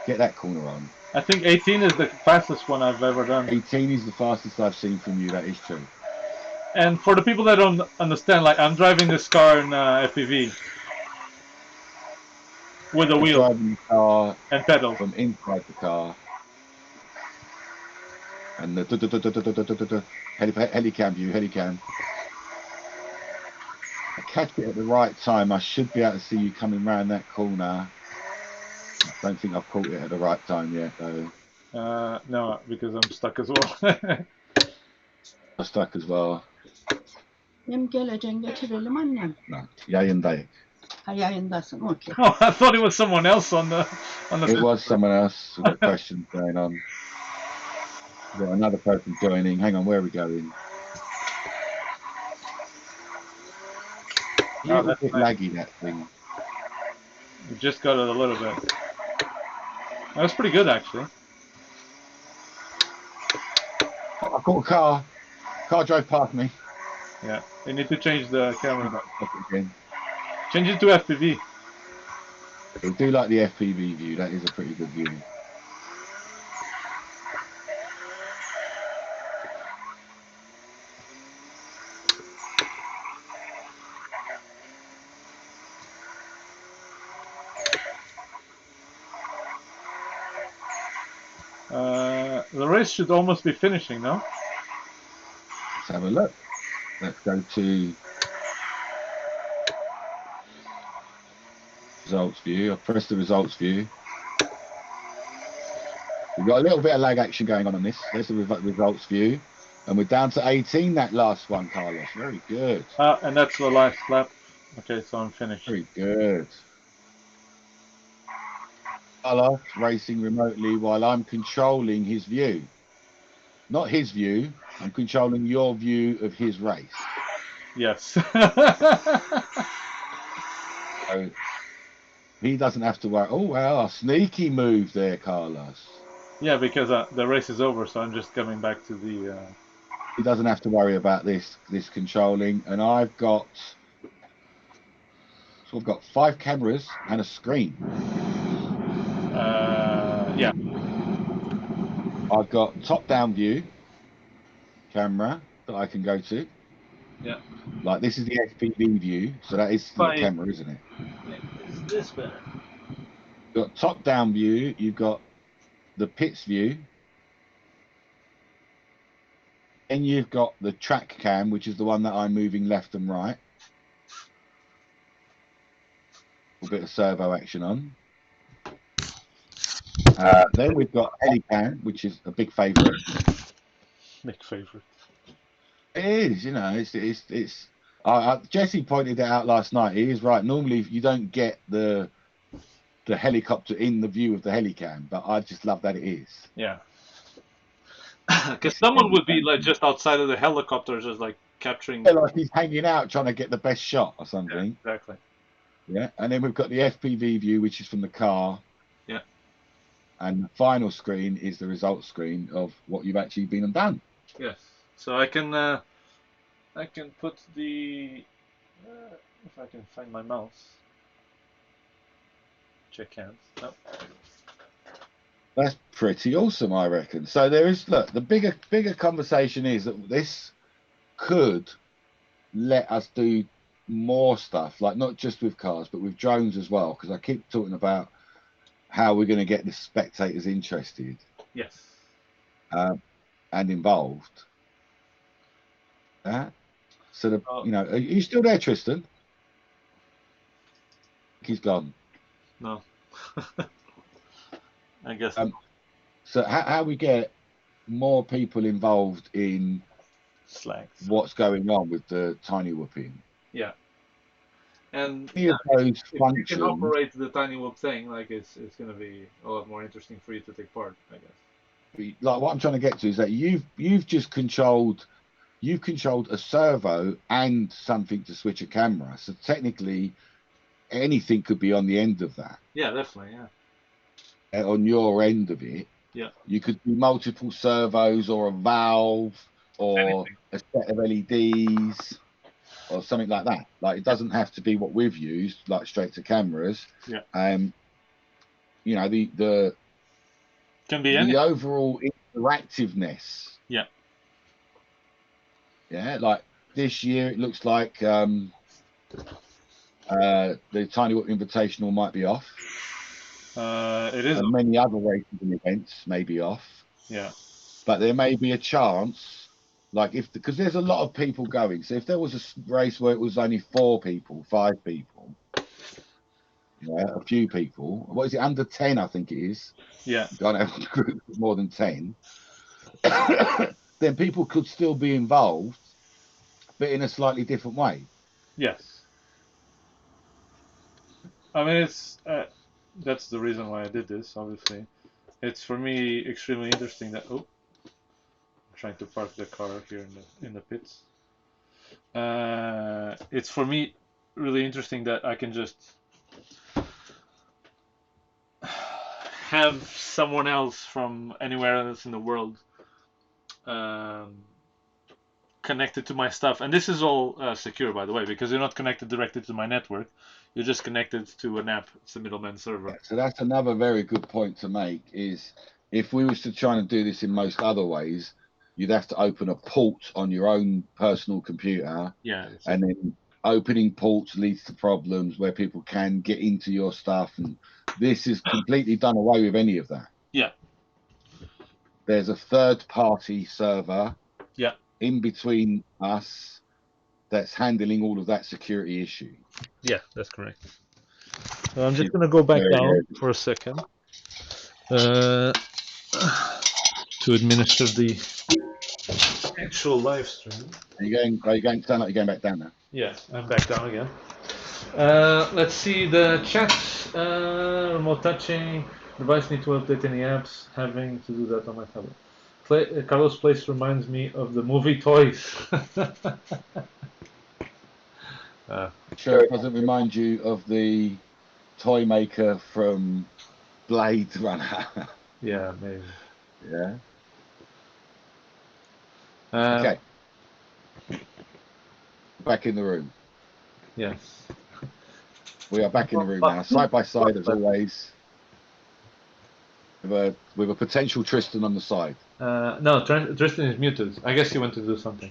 Get that corner on. I think 18 is the fastest one I've ever done. 18 is the fastest I've seen from you. That is true. And for the people that don't understand, like I'm driving this car in FPV with a wheel Driving the car and pedals. from inside the car. And the helicam view, helicam. I catch it at the right time. I should be able to see you coming round that corner. I don't think I've caught it at the right time yet, though. No, because I'm stuck as well. I'm stuck as well. Benim geleceğin getirelim annem. No, yayındayız. Ha yayındasın, okey. Oh, I thought it was someone else on the. It was someone else. We've got questions going on. We've got another person joining. Hang on, where are we going? A little bit laggy, that thing. We just got it a little bit. That was pretty good, actually. I caught a car. Car drove past me. Yeah, you need to change the camera. Again. Change it to FPV. I do like the FPV view. That is a pretty good view. The race should almost be finishing now. Let's have a look. Let's go to results view. I'll press the results view. We've got a little bit of lag action going on this. There's the results view. And we're down to 18, that last one, Carlos. Very good. And that's the last lap. Okay, so I'm finished. Very good. Carlos racing remotely while I'm controlling his view. Not his view. I'm controlling your view of his race. Yes. So he doesn't have to worry. Oh, wow, sneaky move there, Carlos. Yeah, because the race is over, so I'm just coming back to the... He doesn't have to worry about this controlling. And I've got 5 cameras and a screen. Yeah. I've got top-down view camera that I can go to. Yeah. Like this is the FPV view, so that is the camera, isn't it? Is this better? You've got top-down view. You've got the pits view. Then you've got the track cam, which is the one that I'm moving left and right. A bit of servo action on. Then we've got helicam, which is a big favourite. Big favourite. It is, you know, it's. Jesse pointed it out last night. He is right. Normally, you don't get the helicopter in the view of the helicam, but I just love that it is. Yeah. Because someone would be like just outside of the helicopter, just like capturing. Yeah, like he's hanging out trying to get the best shot or something. Yeah, exactly. Yeah, and then we've got the FPV view, which is from the car. Yeah. And the final screen is the results screen of what you've actually been and done. Yes. So I can put the if I can find my mouse. Check hands. No. That's pretty awesome, I reckon. So there is, look, the bigger conversation is that this could let us do more stuff, like not just with cars, but with drones as well, because I keep talking about how we're going to get the spectators interested. Yes. And involved. So, you know, are you still there, Tristan? He's gone. No. I guess. So how we get more people involved in what's going on with the tiny whooping? Yeah. And if you can operate the tiny whoop thing, like it's going to be a lot more interesting for you to take part, I guess. Like what I'm trying to get to is that you've just controlled a servo and something to switch a camera. So technically, anything could be on the end of that. Yeah, definitely. Yeah. on your end of it. Yeah. You could do multiple servos or a valve or a set of LEDs or something like that. Like it doesn't have to be what we've used, like straight to cameras. Yeah. You know, the Can be the anything. overall interactiveness. Yeah. Yeah, like this year it looks like the Tiny Whoop Invitational might be off. It is. And many other races and events may be off. Yeah. But there may be a chance, like because there's a lot of people going. So if there was a race where it was only 4 people, 5 people, a few people, what is it, under 10, I think it is. Yeah. You can't have a group of more than 10. Then people could still be involved, but in a slightly different way. Yes. I mean, it's that's the reason why I did this. Obviously, it's for me extremely interesting that. Oh, I'm trying to park the car here in the pits. It's for me really interesting that I can just have someone else from anywhere else in the world connected to my stuff, and this is all secure, by the way, because you're not connected directly to my network. You're just connected to an app. It's a middleman server. Yeah, so that's another very good point to make. Is if we was to try and do this in most other ways, you'd have to open a port on your own personal computer. Yeah. And then opening ports leads to problems where people can get into your stuff, and this is completely done away with any of that. Yeah. There's a third-party server. Yeah. In between us, that's handling all of that security issue. Yeah, that's correct. So I'm just gonna go back down for a second to administer the actual live stream. Are you going? Sound like you're going back down now. Yeah, I'm back down again. Let's see the chat. Remote touching. Device need to update any apps. Having to do that on my tablet. Carlos' place reminds me of the movie Toys. Sure, it doesn't remind you of the toy maker from Blade Runner. Yeah, maybe. Yeah. Okay. Back in the room. Yes. We are back in the room now, side by side as always, with a potential Tristan on the side. No, Tristan is muted. I guess he went to do something.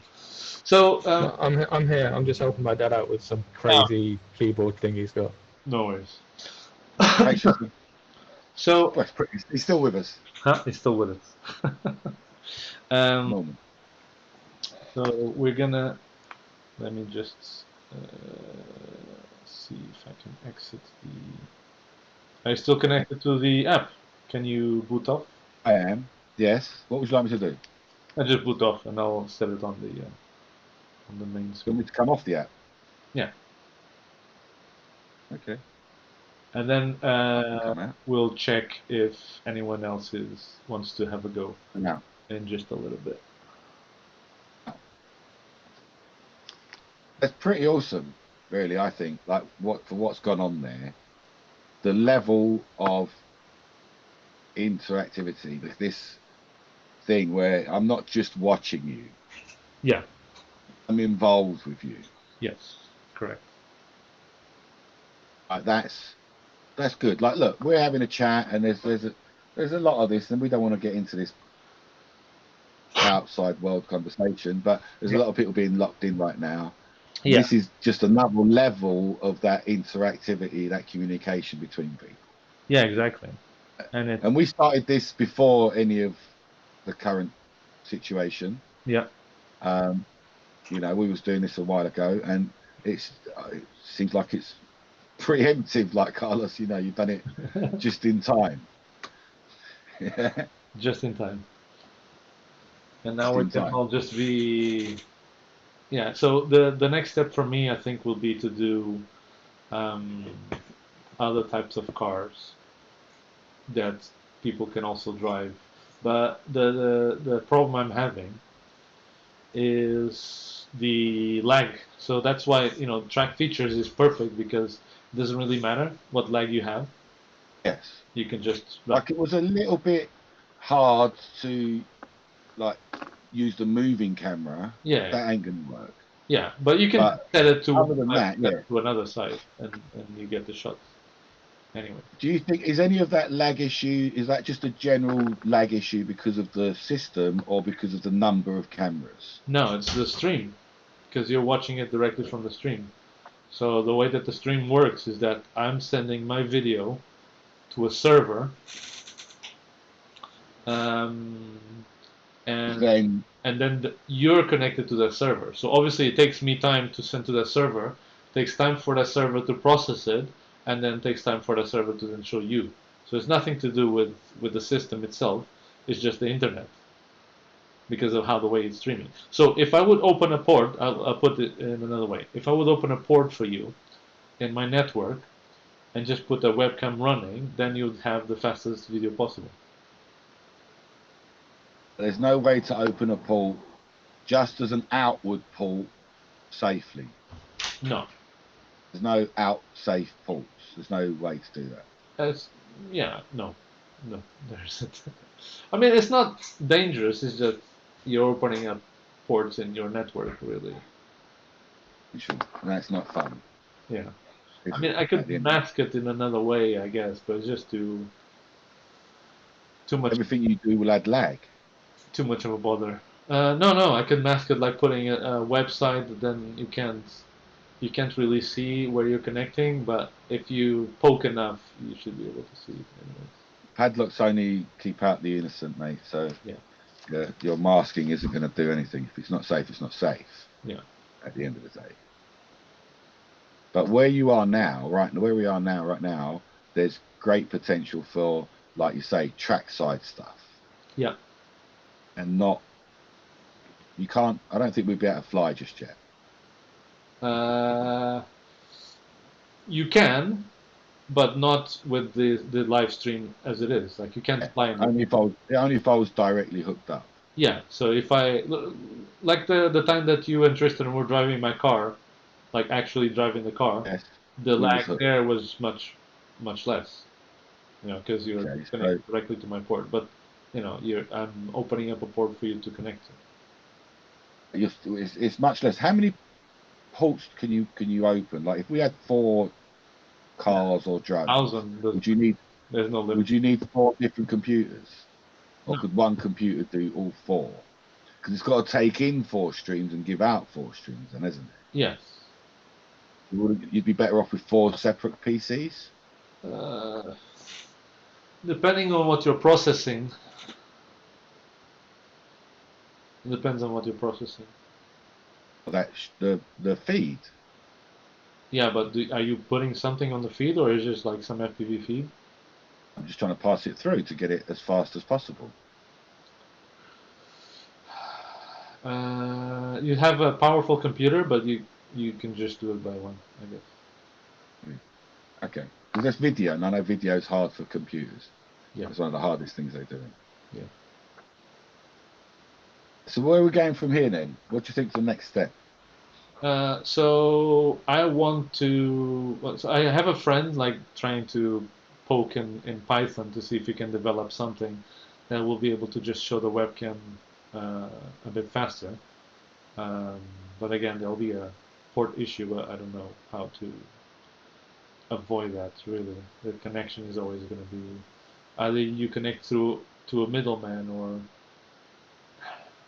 So No, I'm here. I'm just helping my dad out with some crazy keyboard thing he's got. No worries. Thanks, Tristan. So he's still with us. Huh? He's still with us. Moment. So we're gonna. Let me just see if I can exit the. Are you still connected to the app? Can you boot off? I am. Yes. What would you like me to do? I just boot off and I'll set it on the main You screen. want me to come off the app? Yeah. Okay. And then we'll check if anyone else wants to have a go. No. In just a little bit. That's pretty awesome, really. I think like what's gone on there, the level of interactivity, this thing where I'm not just watching you. Yeah. I'm involved with you. Yes, correct. Like that's good. Like, look, we're having a chat, and there's a lot of this, and we don't want to get into this outside world conversation, but there's a lot of people being locked in right now. Yeah. This is just another level of that interactivity, that communication between people. Yeah, exactly. And we started this before any of the current situation. Yeah. We was doing this a while ago, and it seems like it's preemptive, like Carlos. You've done it just in time. Yeah. Just in time. And now we can all just be. Yeah. So the next step for me, I think, will be to do other types of cars that people can also drive. But the problem I'm having is the lag. So that's why track features is perfect, because it doesn't really matter what lag you have. Yes. You can just Like it was a little bit hard to like use the moving camera. Yeah. That ain't gonna work. Yeah, but you can But set it to other than that, yeah. to another side, and you get the shots. Anyway. Do you think is any of that lag issue? Is that just a general lag issue because of the system, or because of the number of cameras? No, it's the stream, because you're watching it directly from the stream. So the way that the stream works is that I'm sending my video to a server, and then you're connected to that server. So obviously it takes me time to send to that server, it takes time for that server to process it, and then it takes time for that server to then show you. So it's nothing to do with the system itself, it's just the internet, because of how the way it's streaming. So if I would open a port, I'll put it in another way. If I would open a port for you in my network and just put a webcam running, then you'd have the fastest video possible. There's no way to open a port just as an outward port safely. No. There's no out safe ports. There's no way to do that. No, there isn't. I mean, it's not dangerous. It's just you're opening up ports in your network, really. Sure. And that's not fun. Yeah. I mean, I could mask it in another way, I guess, but it's just too much. Everything you do will add lag. Too much of a bother. No, I could mask it like putting a website. Then you can't really see where you're connecting, but if you poke enough, you should be able to see it anyways. Padlocks only keep out the innocent, mate. So yeah, your masking isn't going to do anything. If it's not safe, it's not safe. Yeah. At the end of the day. But where you are now, right now, there's great potential for, like you say, trackside stuff. Yeah. And you can't. I don't think we'd be able to fly just yet. You can, but not with the live stream as it is. Like you can't fly. Only if I was directly hooked up. Yeah. So if I like the time that you and Tristan were driving my car, like actually driving the car, yes, the lag there was much less. You know, because you're connected directly to my port. But you know, I'm opening up a port for you to connect to. It's much less. How many ports can you open? Like if we had 4 cars or drugs, 1,000. Would you need? There's no limit. Would you need 4 different computers, or could one computer do all 4? Because it's got to take in 4 streams and give out 4 streams, then, isn't it? Yes. You'd be better off with 4 separate PCs. Depending on what you're processing. It depends on what you're processing. That's the feed. Yeah, but are you putting something on the feed, or is it just like some FPV feed? I'm just trying to pass it through to get it as fast as possible. You have a powerful computer, but you can just do it by one, I guess. Okay, because that's video, and I know video is hard for computers. Yeah. It's one of the hardest things they do. Yeah. So where are we going from here then? What do you think is the next step? So I want to. Well, so I have a friend like trying to poke in Python to see if we can develop something that will be able to just show the webcam a bit faster. But again, there'll be a port issue, but I don't know how to avoid that. Really, the connection is always going to be either you connect through to a middleman, or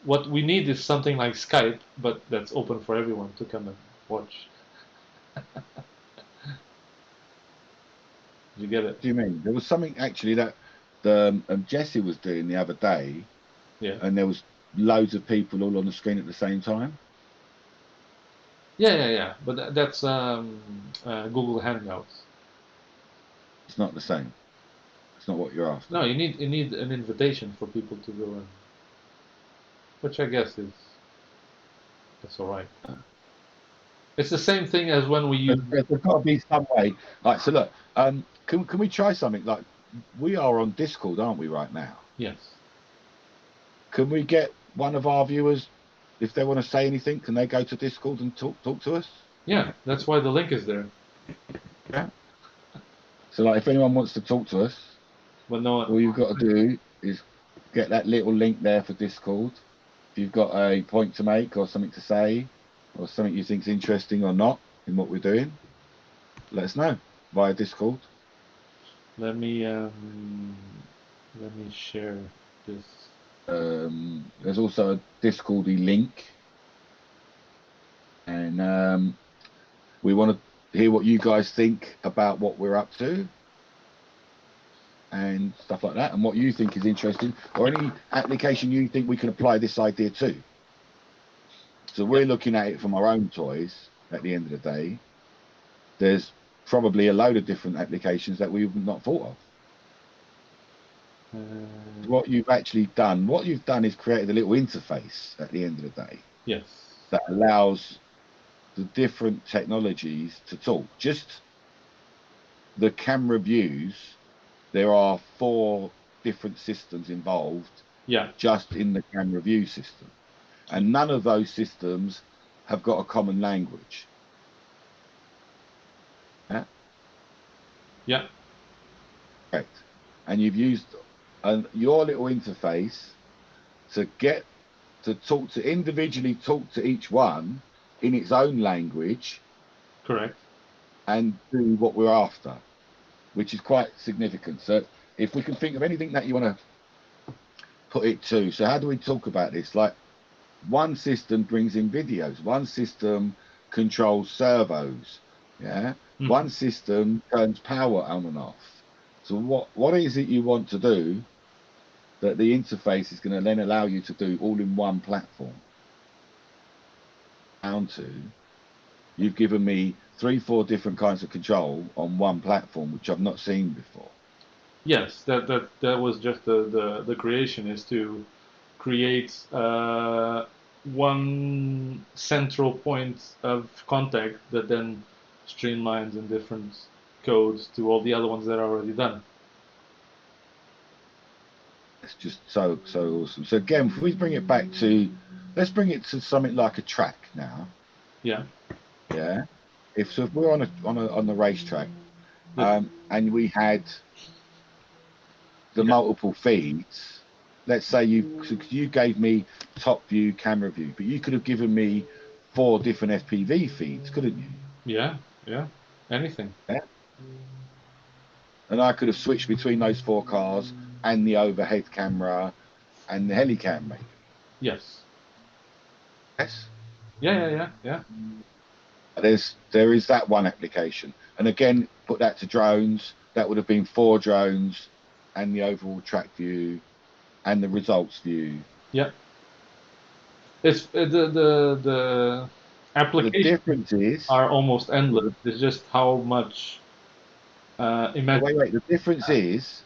what we need is something like Skype, but that's open for everyone to come and watch. You get it? What do you mean? There was something actually that the Jesse was doing the other day. Yeah. And there was loads of people all on the screen at the same time. Yeah. But that's Google Hangouts. It's not the same. It's not what you're after. No, you need an invitation for people to go in, which I guess that's all right. It's the same thing as when we use. There's got to be some way. Like, so look, can we try something? Like, we are on Discord, aren't we, right now? Yes. Can we get one of our viewers, if they want to say anything, can they go to Discord and talk to us? Yeah, that's why the link is there. Yeah. So like if anyone wants to talk to us, But no, all you've got to do is get that little link there for Discord. If you've got a point to make or something to say or something you think's interesting or not in what we're doing, let us know via Discord. let me share this. There's also a Discordy link, and we want to hear what you guys think about what we're up to and stuff like that, and what you think is interesting, or any application you think we can apply this idea to. So we're looking at it from our own toys. At the end of the day, there's probably a load of different applications that we've not thought of. What you've done is created a little interface at the end of the day. Yes. That allows the different technologies to talk. Just the camera views, there are 4 different systems involved. Yeah. Just in the camera view system, and none of those systems have got a common language. Yeah. Yeah. Correct. And you've used your little interface to get to talk to individually talk to each one in its own language. Correct. And do what we're after, which is quite significant. So if we can think of anything that you want to put it to, so how do we talk about this? Like, one system brings in videos, one system controls servos, yeah. One system turns power on and off. So what is it you want to do that the interface is going to then allow you to do all in one platform? Down to, you've given me 3-4 different kinds of control on one platform, which I've not seen before. Yes, that was just the creation, is to create one central point of contact that then streamlines in different codes to all the other ones that are already done. It's just so awesome. So again, if we bring it back to, let's bring it to something like a track now. Yeah. Yeah. If we're on the racetrack, and we had the multiple feeds. Let's say you gave me top view, camera view, but you could have given me 4 different FPV feeds, couldn't you? Yeah. Yeah. Anything. Yeah. And I could have switched between those 4 cars and the overhead camera and the helicam, maybe. Yes. Yes. Yeah. There is that one application, and again, put that to drones. That would have been 4 drones, and the overall track view, and the results view. Yeah. It's the applications. The difference is are almost endless. It's just how much. Wait. The difference is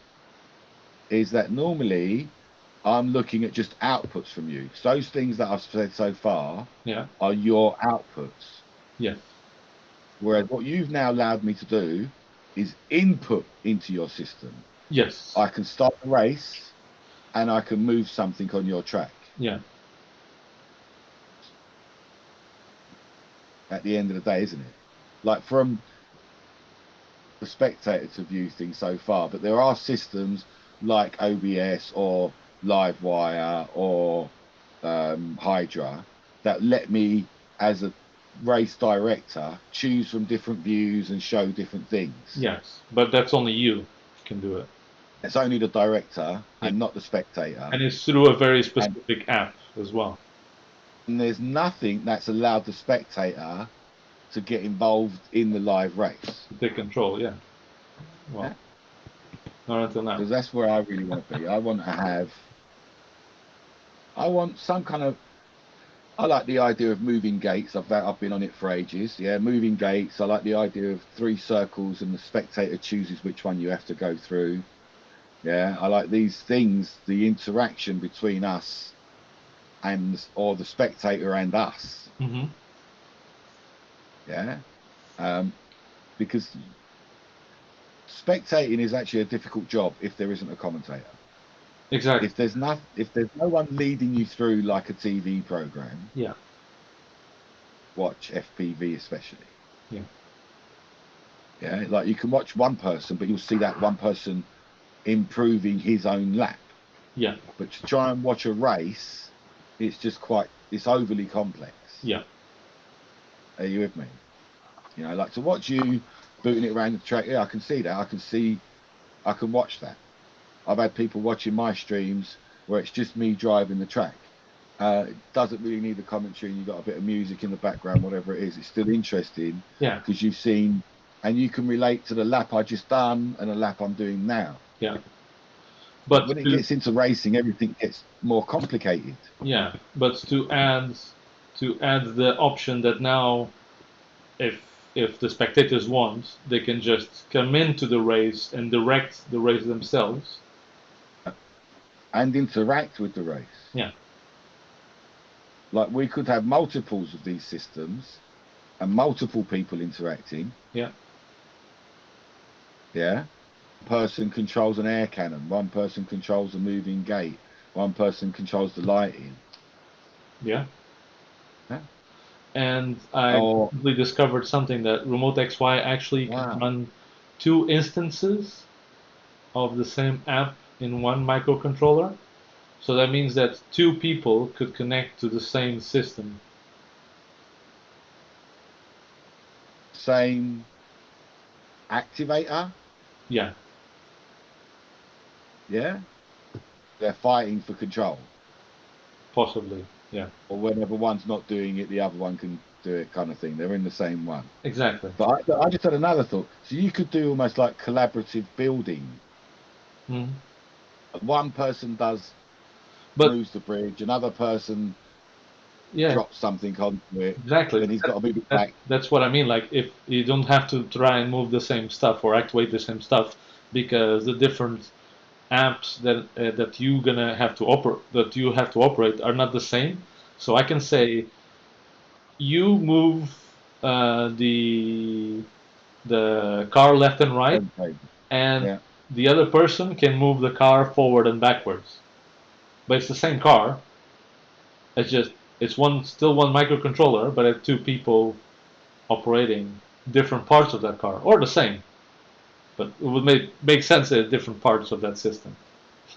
that normally I'm looking at just outputs from you. So those things that I've said so far are your outputs. Yes. Whereas what you've now allowed me to do is input into your system. Yes. I can start the race and I can move something on your track. Yeah. At the end of the day, isn't it? Like, from the spectator to view things so far, but there are systems like OBS or Livewire or Hydra that let me, as a race director, choose from different views and show different things. Yes, but that's only you can do it. It's only the director and not the spectator. And it's through a very specific app as well. And there's nothing that's allowed the spectator to get involved in the live race. Take control, yeah. Well, not until now. Because that's where I really want to be. I want some kind of, I like the idea of moving gates. I've been on it for ages. Yeah, moving gates. I like the idea of 3 circles and the spectator chooses which one you have to go through. Yeah, I like these things, the interaction between us or the spectator and us. Mm-hmm. Yeah, because spectating is actually a difficult job if there isn't a commentator. Exactly. If there's no one leading you through like a TV program. Yeah. Watch FPV especially. Yeah. Yeah, like you can watch one person, but you'll see that one person improving his own lap. Yeah. But to try and watch a race, it's overly complex. Yeah. Are you with me? You know, like to watch you booting it around the track. Yeah, I can see that. I can watch that. I've had people watching my streams where it's just me driving the track. It doesn't really need the commentary, and you've got a bit of music in the background, whatever it is. It's still interesting. Yeah. Because you've seen, and you can relate to the lap I just done and the lap I'm doing now. Yeah. But when it gets into racing, everything gets more complicated. Yeah, but to add the option that now, if the spectators want, they can just come into the race and direct the race themselves. And interact with the race. Yeah. Like we could have multiples of these systems and multiple people interacting. Yeah. Yeah. One person controls an air cannon. One person controls a moving gate. One person controls the lighting. Yeah. Yeah. And I recently discovered something that Remote XY actually can run 2 instances of the same app in one microcontroller. So that means that 2 people could connect to the same system. Same activator? Yeah. Yeah? They're fighting for control. Possibly, yeah. Or whenever one's not doing it, the other one can do it, kind of thing. They're in the same one. Exactly. But I just had another thought. So you could do almost like collaborative building. Mm-hmm. One person moves the bridge, another person drops something onto it. Exactly. Then he's got to move it back. That's what I mean. Like, if you don't have to try and move the same stuff or activate the same stuff, because the different apps that you gonna have to operate are not the same. So I can say, you move the car left and right, and the other person can move the car forward and backwards. But it's the same car. It's just still one microcontroller, but it's 2 people operating different parts of that car, or the same. But it would make sense at different parts of that system.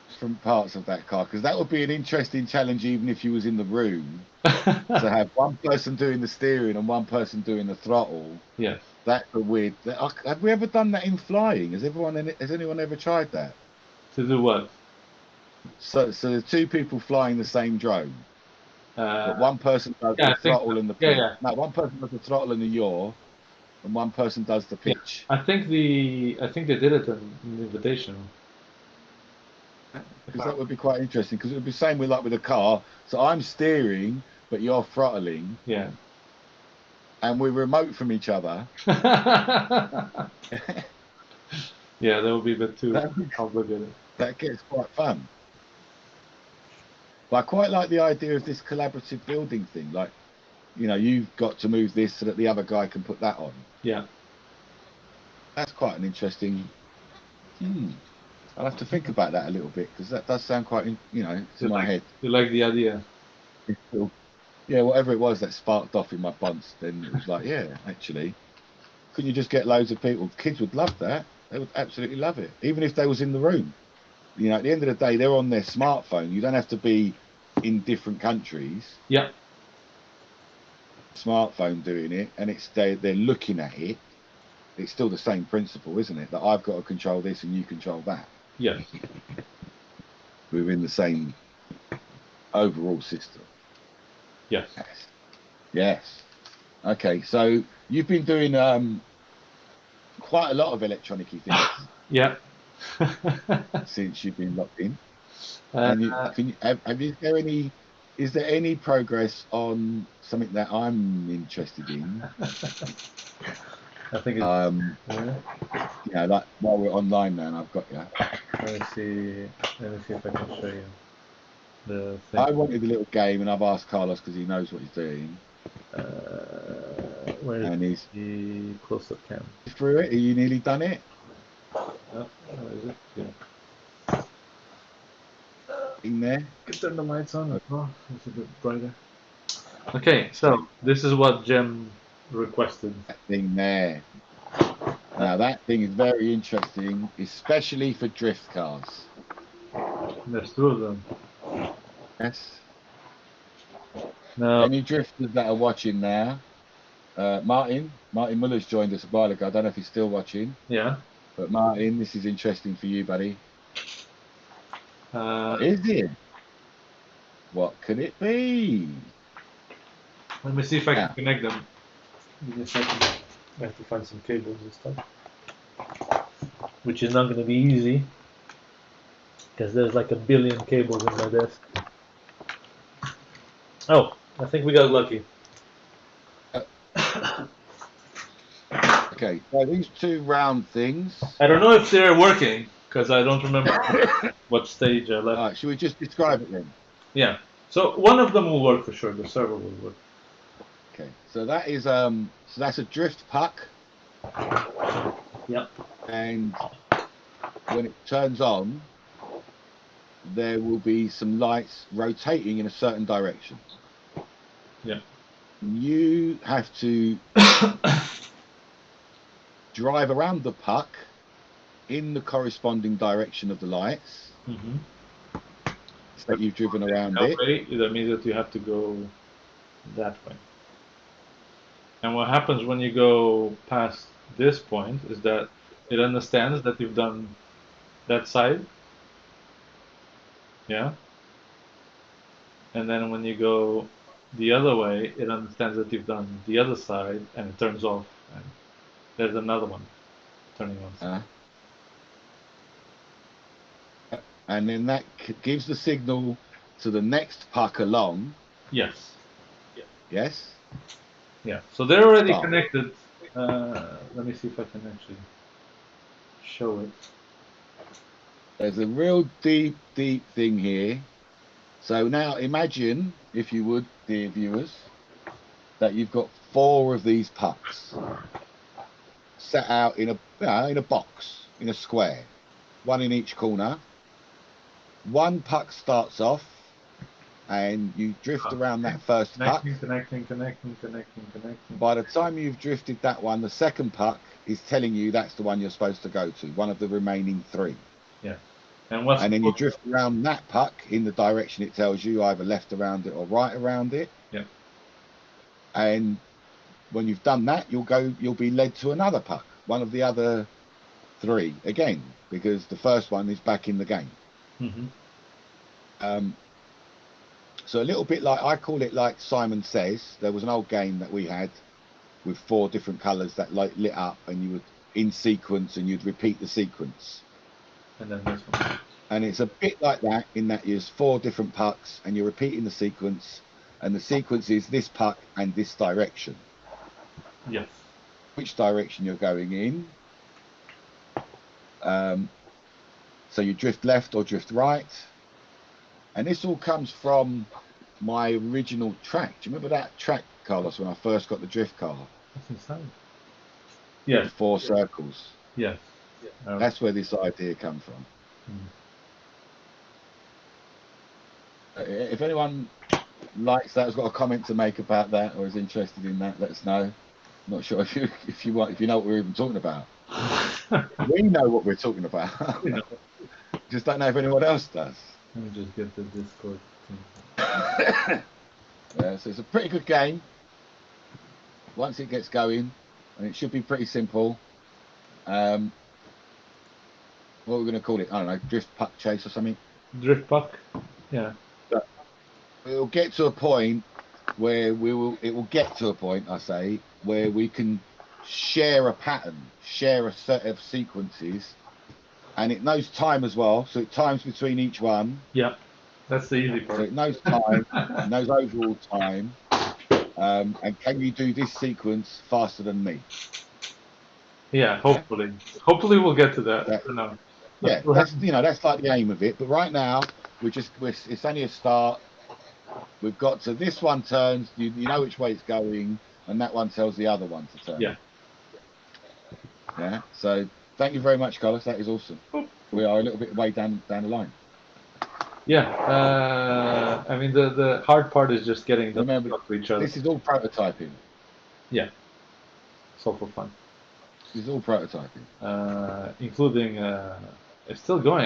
Different parts of that car, because that would be an interesting challenge, even if you was in the room, to have one person doing the steering and one person doing the throttle. Yes. That's a weird. Have we ever done that in flying? Has anyone ever tried that? To do what? So there's 2 people flying the same drone. But one person does the throttle and the pitch. No, one person does the throttle and the yaw, and one person does the pitch. I think they did it in the invitation. Because that would be quite interesting. Because it would be the same with a car. So I'm steering, but you're throttling. Yeah. And we're remote from each other. Yeah, that would be a bit too complicated. That gets quite fun. But I quite like the idea of this collaborative building thing. Like, you know, you've got to move this so that the other guy can put that on. Yeah. That's quite an interesting. I'll have to think about that a little bit, because that does sound quite, it's in my head. You like the idea? Yeah, whatever it was that sparked off in my bunts, then it was like, yeah, actually, couldn't you just get loads of people? Kids would love that. They would absolutely love it, even if they was in the room. You know, at the end of the day, they're on their smartphone. You don't have to be in different countries. Yeah. Smartphone doing it, and they're looking at it. It's still the same principle, isn't it? That I've got to control this and you control that. Yes. Within the same overall system. Yes. Yes. Okay, so you've been doing quite a lot of electronic-y things. Yeah. Since you've been locked in. Is there any progress on something that I'm interested in? I think it's yeah, like while we're online now, and I've got you. Let me see if I can show you the thing. I wanted a little game, and I've asked Carlos because he knows what he's doing. Where is the close-up cam? Through it? Are you nearly done it? Oh, where is it? Yeah. In there? You can turn the lights on as well. It's a bit brighter. Okay, so this is what Jem requested. That thing there. Now that thing is very interesting, especially for drift cars. There's two of them. Yes. No. Any drifters that are watching now, Martin Muller's joined us a while ago. I don't know if he's still watching. Yeah. But Martin, this is interesting for you, buddy. Is it? What could it be? Let me see if I can connect them. Give me a second. I have to find some cables and stuff. Which is not going to be easy. Because there's like 1 billion cables in my desk. Oh, I think we got lucky. Okay, so these two round things. I don't know if they're working, because I don't remember what stage I left. All right, should we just describe it then? Yeah. So one of them will work for sure. The server will work. Okay, so that is so that's a drift puck. Yep. And when it turns on, there will be some lights rotating in a certain direction. Yeah. You have to drive around the puck in the corresponding direction of the lights. Mm-hmm. So that you've driven around that it. way, that means that you have to go that way. And what happens when you go past this point is that it understands that you've done that side. Yeah. And then when you go the other way, it understands that you've done the other side and it turns off. And there's another one turning on. And then that gives the signal to the next puck along. Yes. Yeah. Yes? Yeah. So they're already connected. Let me see if I can actually show it. There's a real deep thing here. So now imagine, if you would, dear viewers, that you've got 4 of these pucks set out in a box, in a square, one in each corner. One puck starts off, and you drift around that first puck. Connecting. By the time you've drifted that one, the second puck is telling you that's the one you're supposed to go to, one of the remaining 3. Yeah. And then you drift around that puck in the direction it tells you, either left around it or right around it. Yeah. And when you've done that, you'll be led to another puck, one of the other 3 again, because the first one is back in the game. Mm-hmm. So a little bit like, I call it like Simon Says. There was an old game that we had with 4 different colours that lit up, and you would in sequence, and you'd repeat the sequence. And then this one. And it's a bit like that, in that there's 4 different pucks, and you're repeating the sequence, and the sequence is this puck and this direction. Yes. Which direction you're going in. So you drift left or drift right. And this all comes from my original track. Do you remember that track, Carlos, when I first got the drift car? That's insane. Yes. 4 circles. Yes. That's where this idea comes from. If anyone likes that, has got a comment to make about that, or is interested in that, let us know. I'm not sure if you know what we're even talking about. We know what we're talking about. Just don't know if anyone else does. Let me just get the Discord thing. Yeah, so it's a pretty good game. Once it gets going, and it should be pretty simple. What are we going to call it? I don't know, drift puck chase or something. Drift puck, yeah. But it'll get to a point where it will get to a point, I say, where we can share a pattern, share a set of sequences, and it knows time as well, so it times between each one. Yeah, that's the easy part. So it knows time, it knows overall time, and can you do this sequence faster than me? Yeah, hopefully. Yeah. Hopefully we'll get to that. Yeah, that's like the aim of it. But right now, it's only a start. We've got to, this one turns, you know which way it's going, and that one tells the other one to turn. Yeah. Yeah. So thank you very much, Carlos. That is awesome. We are a little bit way down the line. Yeah. I mean, the hard part is just getting them to each other. This is all prototyping. Yeah. It's all for fun. It's all prototyping. including it's still going.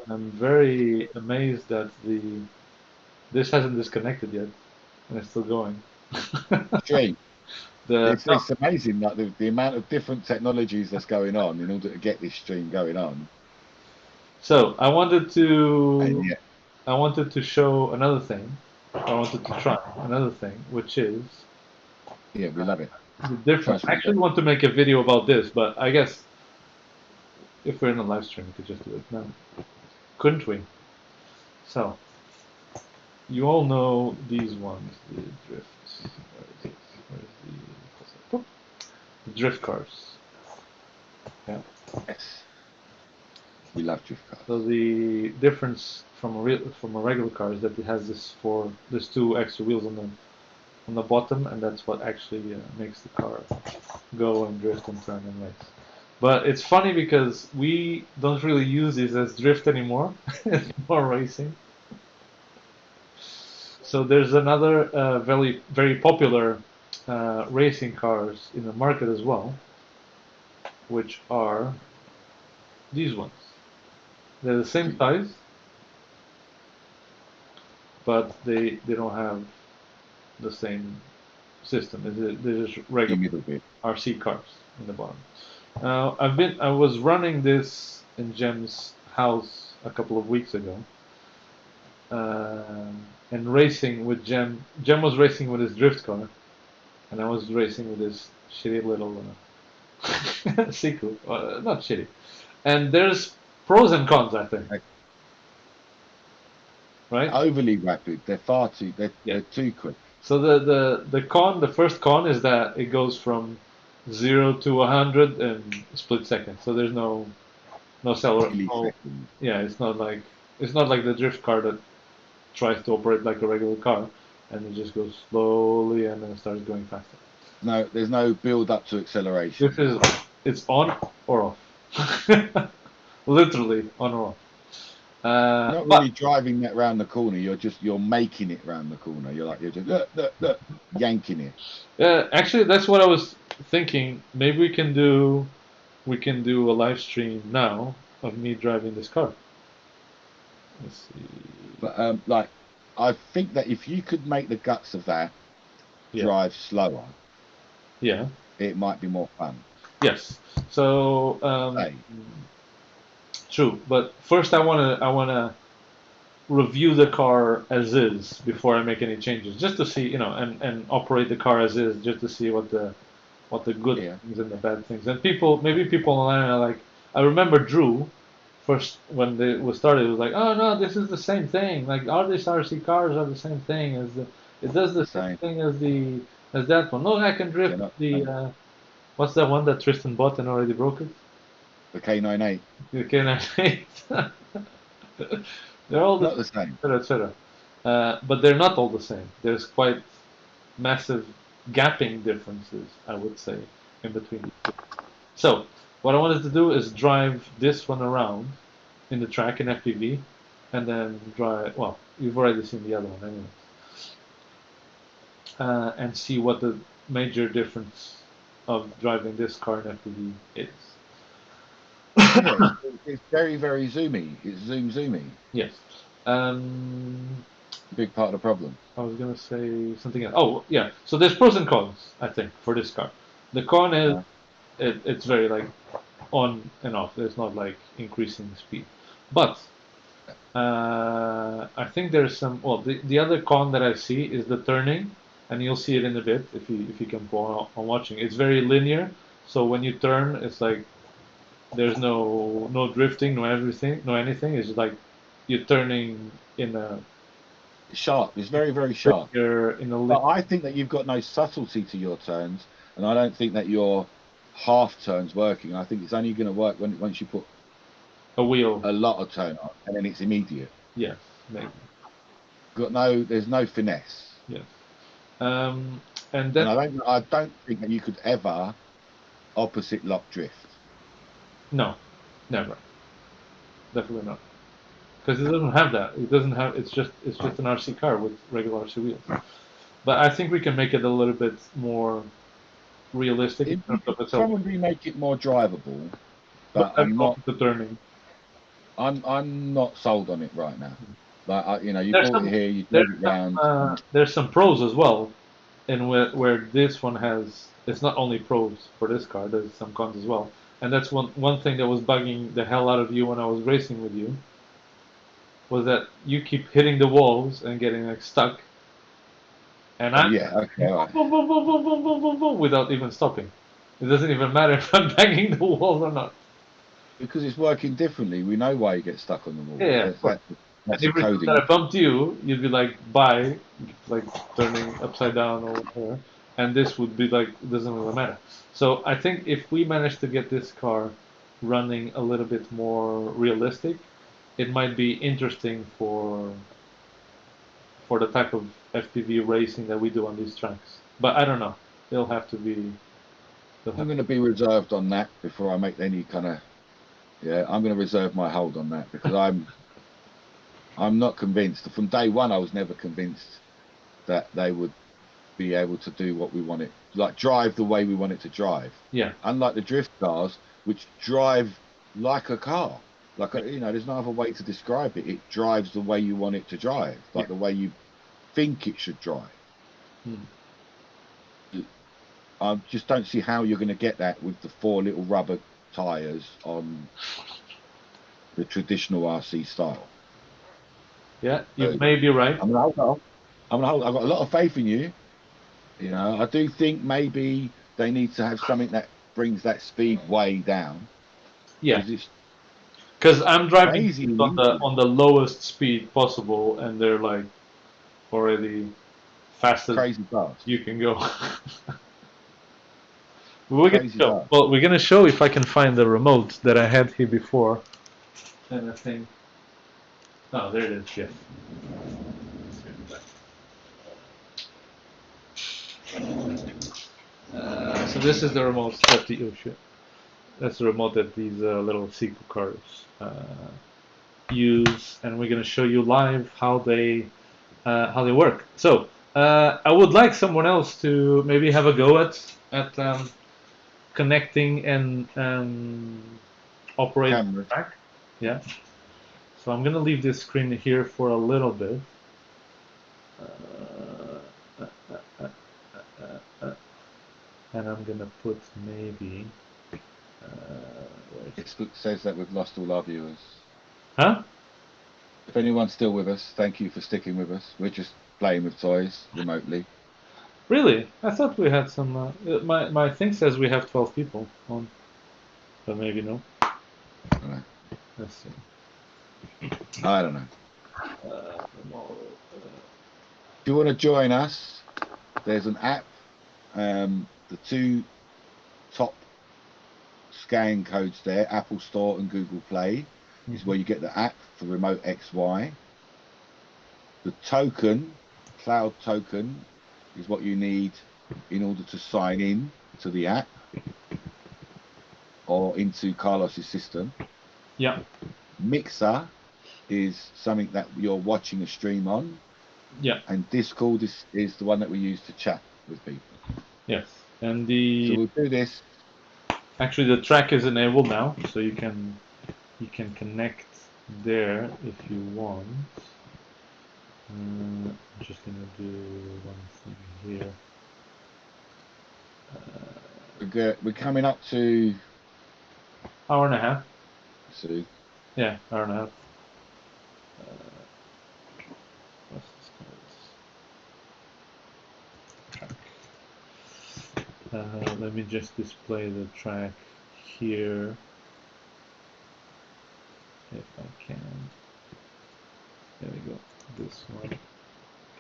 I'm very amazed that this hasn't disconnected yet, and it's still going. Stream. No, It's amazing, like the amount of different technologies that's going on in order to get this stream going on. so I wanted And yeah, to show another thing. I wanted to try another thing, which is yeah, we love it. the difference. Trust I me. actually want to make a video about this, but I guess if we're in a live stream, we could just do it now, couldn't we? So you all know these ones, the drift. Where is it? Where's the drift cars? Yeah. Yes. We love drift cars. So the difference from a regular car is that it has there's two extra wheels on the bottom, and that's what actually makes the car go and drift and turn and race. But it's funny because we don't really use these as drift anymore. It's more racing. So there's another very very popular racing cars in the market as well, which are these ones. They're the same size, but they don't have the same system. They're just regular RC cars in the bottom. I was running this in Jem's house a couple of weeks ago, and racing with Jem. Jem was racing with his drift car, and I was racing with this shitty little Siku. Not shitty. And there's pros and cons, I think. Right? Overly rapid. They're far too. They're too quick. So the first con is that it goes from 0 to 100 in a split second. So there's no acceleration. Yeah, it's not like the drift car that tries to operate like a regular car, and it just goes slowly and then starts going faster. No, there's no build up to acceleration. It's on or off. Literally on or off. Not really driving that round the corner. You're making it round the corner. You're just look, yanking it. Yeah, actually, that's what I was thinking. Maybe we can do a live stream now of me driving this car. Let's see. But like, I think that if you could make the guts of that drive slower, yeah, it might be more fun. Yes. So true, but first I wanna review the car as is before I make any changes, just to see, and operate the car as is, just to see what the good things and the bad things. And maybe people online are like, I remember Drew first when it was started, it was like, oh no, this is the same thing. Like all these RC cars are the same thing it does the same thing as that one. Look, I can drift what's that one that Tristan bought and already broke it? The K98. The K98. They're all the same, etc. But they're not all the same. There's quite massive gapping differences, I would say, in between. So what I wanted to do is drive this one around in the track in FPV, and then drive. Well, you've already seen the other one anyway, and see what the major difference of driving this car in FPV is. Yeah, it's very, very zoomy. It's zoomy. Yes. Big part of the problem. I was gonna say something else. Oh, yeah. So there's pros and cons, I think, for this car. The con is it's very like on and off. There's not like increasing speed. But I think there's some. Well, the other con that I see is the turning, and you'll see it in a bit if you can go on watching. It's very linear. So when you turn, it's like there's no drifting, no anything. It's just like you're turning in a sharp. It's very, very sharp. But I think that you've got no subtlety to your turns, and I don't think that your half turns working. I think it's only going to work once you put a lot of tone on, and then it's immediate. Yes, maybe. There's no finesse. Yes. And then I don't think that you could ever opposite lock drift. No, never. Definitely not. Because it doesn't have that. It doesn't have. It's just an RC car with regular RC wheels. But I think we can make it a little bit more realistic in It terms of would itself. probably make it more drivable, But but I'm not. the turning. I'm not sold on it right now. Like you There's bought some it here, you there's drove it round. there's some pros as well, and where this one has it's not only pros for this car. There's some cons as well, and that's one thing that was bugging the hell out of you when I was racing with you. Was that you keep hitting the walls and getting like stuck, and Oh I'm yeah, okay, all right. boom, boom, boom, boom, boom, boom, boom, boom, without even stopping. It doesn't even matter if I'm banging the walls or not. Because it's working differently. We know why you get stuck on the wall. Yeah, of course. That's And a every time coding. that I bumped you, you'd be like, bye, like turning upside down or whatever. And this would be like, it doesn't really matter. So I think if we manage to get this car running a little bit more realistic, it might be interesting for the type of FPV racing that we do on these tracks. But I don't know. They'll have to be. I'm going to be reserved on that before I make any kind of. Yeah, I'm going to reserve my hold on that because I'm not convinced. From day one, I was never convinced that they would be able to do what we want it, like drive the way we want it to drive. Yeah. Unlike the drift cars, which drive like a car. Like, there's no other way to describe it. It drives the way you want it to drive, like the way you think it should drive. I just don't see how you're going to get that with the 4 little rubber tires on the traditional RC style. Yeah, you may be right. I've got a lot of faith in you. I do think maybe they need to have something that brings that speed way down. Yeah. Because I'm driving crazy on the lowest speed possible, and they're like already faster crazy fast. you can go. We're gonna Crazy show. fast. Well, we're gonna show if I can find the remote that I had here before. And I think. Oh, there it is. Yeah. So this is the remote that the oh shit. That's the remote that these little sequel cars use, and we're gonna show you live how they work. So I would like someone else to maybe have a go at connecting and operating the track. Yeah. So I'm gonna leave this screen here for a little bit. And I'm gonna put maybe. Facebook says that we've lost all our viewers. Huh? If anyone's still with us, thank you for sticking with us. We're just playing with toys remotely. Really? I thought we had some. My thing says we have 12 people on, but maybe no. I don't know. Let's see. I don't know. If you want to join us, there's an app. The 2 top scan codes there, Apple Store and Google Play, is where you get the app for Remote XY. The token, cloud token, is what you need in order to sign in to the app or into Carlos's system. Yeah. Mixer is something that you're watching a stream on. Yeah. And Discord is the one that we use to chat with people. Yes. And so we'll do this. Actually, the track is enabled now, so you can connect there if you want. I'm just gonna do one thing here. We're coming up to hour and a half. So yeah, hour and a half. What's this called? Let me just display the track here, if I can. There we go. This one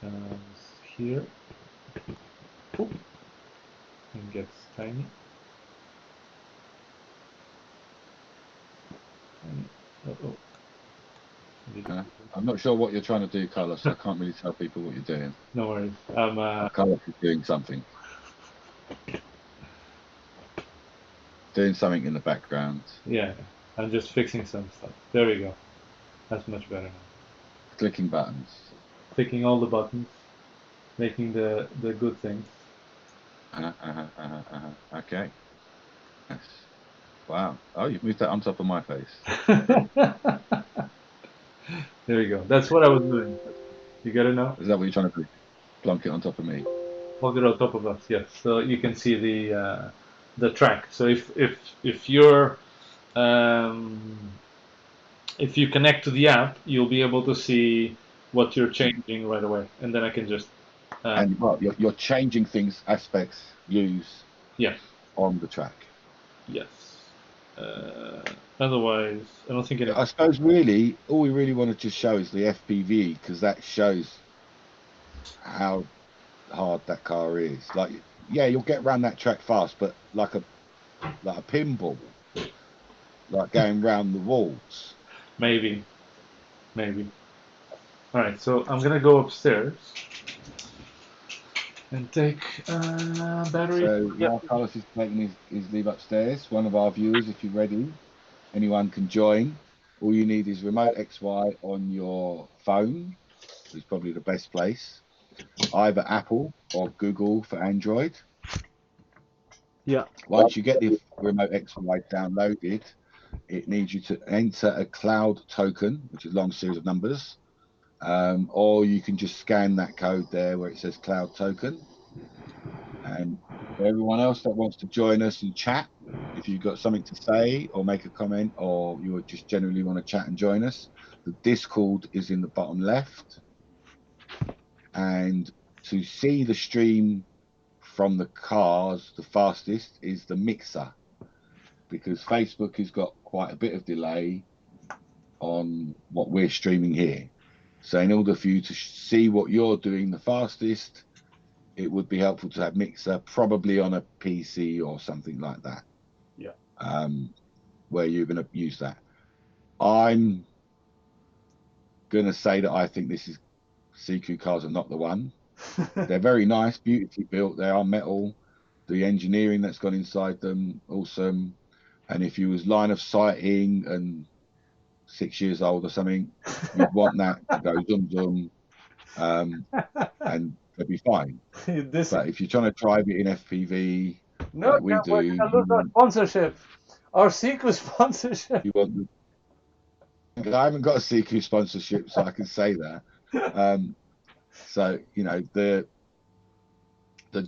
comes here. Ooh. And gets tiny. Uh-oh. I'm not sure what you're trying to do, Carlos. I can't really tell people what you're doing. No worries. Carlos is doing something. Doing something in the background. Yeah, I'm just fixing some stuff. There we go. That's much better now. Clicking buttons. Clicking all the buttons. Making the good things. Okay. Yes. Wow. Oh, you've moved that on top of my face. There you go. That's what I was doing. You got it now? Is that what you're trying to do? Plonk it on top of me? Hold it on top of us, yes. So you can see the track. So if you're if you connect to the app, you'll be able to see what you're changing right away, and then I can just And well, you're changing things, aspects, views yeah, on the track. yes. Otherwise, I don't think I suppose really all we really want to just show is the FPV because that shows how hard that car is. Like, yeah, you'll get around that track fast, but like a pinball, like going round the walls. maybe. All right, so I'm gonna go upstairs and take battery. So Yep. while Carlos is making his leave upstairs, one of our viewers, if you're ready, anyone can join. All you need is remote XY on your phone, which is probably the best place. Either Apple or Google for Android. Yeah. Once you get the remote XY downloaded, it needs you to enter a cloud token, which is a long series of numbers, or you can just scan that code there where it says cloud token. And for everyone else that wants to join us and chat, if you've got something to say or make a comment, or you just generally want to chat and join us, the Discord is in the bottom left. And to see the stream from the cars, the fastest is the mixer, because Facebook has got quite a bit of delay on what we're streaming here. So in order for you to see what you're doing the fastest, it would be helpful to have mixer, probably on a PC or something like that. Yeah. Where you're going to use that. I'm going to say that I think this is CQ cars are not the one. They're very nice, beautifully built. They are metal. The engineering that's gone inside them, awesome. And if you was line of sighting and 6 years old or something, you'd want that to go zoom zoom, and they'd be fine. But if you're trying to drive it in FPV, No, like we do, we're gonna lose our sponsorship, our Seeku sponsorship. you want. I haven't got a CQ sponsorship, so I can say that. So you know the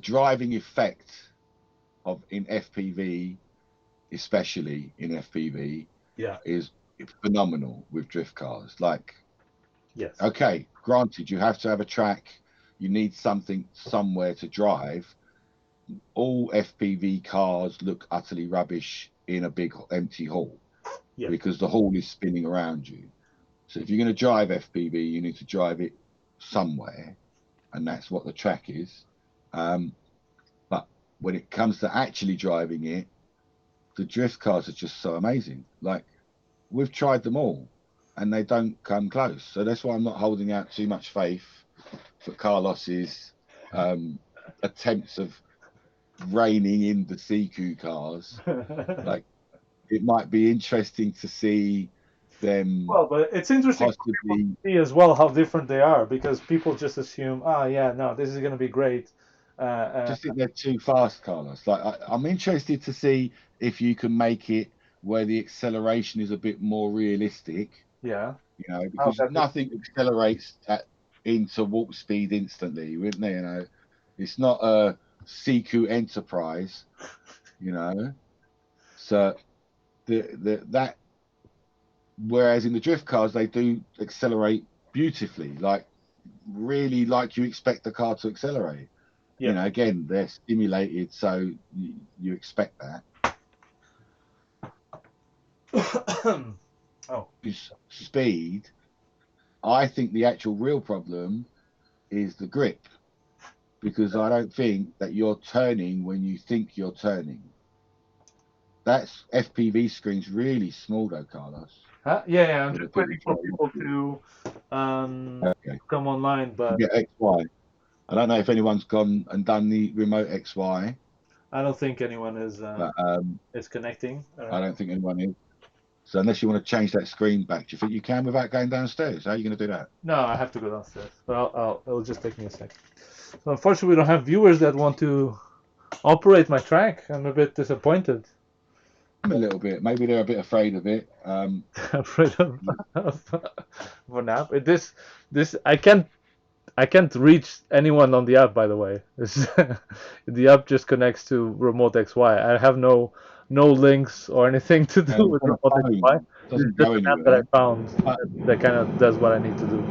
driving effect of in FPV, especially in FPV, Yeah. is phenomenal with drift cars. Like, Yes. okay, granted, you have to have a track, you need something somewhere to drive. All FPV cars look utterly rubbish in a big empty hall, Yeah. because the hall is spinning around you. So if you're going to drive FPV, you need to drive it somewhere, and that's what the track is. But when it comes to actually driving it, the drift cars are just so amazing. Like, we've tried them all, and they don't come close. So that's why I'm not holding out too much faith for Carlos's attempts of reining in the CQ cars. Like, it might be interesting to see them. Well, but it's interesting possibly to see as well how different they are, because people just assume, yeah, no, this is going to be great. just think they're too fast, Carlos. Like, I'm interested to see if you can make it where the acceleration is a bit more realistic. Yeah. You know, because nothing accelerates into warp speed instantly, wouldn't it? You know, it's not a CQ Enterprise. You know, so that whereas in the drift cars they do accelerate beautifully, like really like you expect the car to accelerate. Yeah. You know, again, they're stimulated, so you expect that. Oh. Speed. I think the actual real problem is the grip, because I don't think that you're turning when you think you're turning. That's FPV screen's really small though, Carlos. Yeah, I'm just waiting for people to come online, but get XY. I don't know if anyone's gone and done the remote XY. I don't think anyone is connecting. I don't think anyone is. So unless you want to change that screen back, do you think you can without going downstairs? How are you going to do that? No, I have to go downstairs. But it'll just take me a second. So unfortunately, we don't have viewers that want to operate my track. I'm a bit disappointed. I'm a little bit. Maybe they're a bit afraid of it. Afraid of an app. This I can't reach anyone on the app. By the way, the app just connects to Remote XY. I have no links or anything to do with On a Remote phone, XY. it This is doesn't just go an app that I anywhere. found that kind of does what I need to do.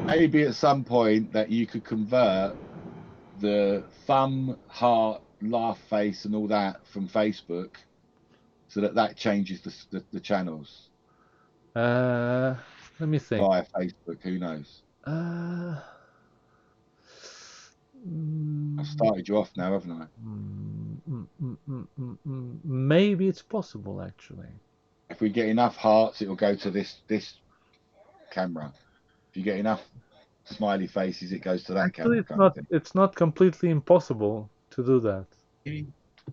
Maybe at some point that you could convert the thumb, heart, laugh face, and all that from Facebook, so that changes the channels Let me think. via Facebook. Who knows? I've started you off now, haven't I? Maybe it's possible actually. If we get enough hearts, it will go to this camera. If you get enough smiley faces, it goes to that Actually, camera. it's not completely impossible to do that.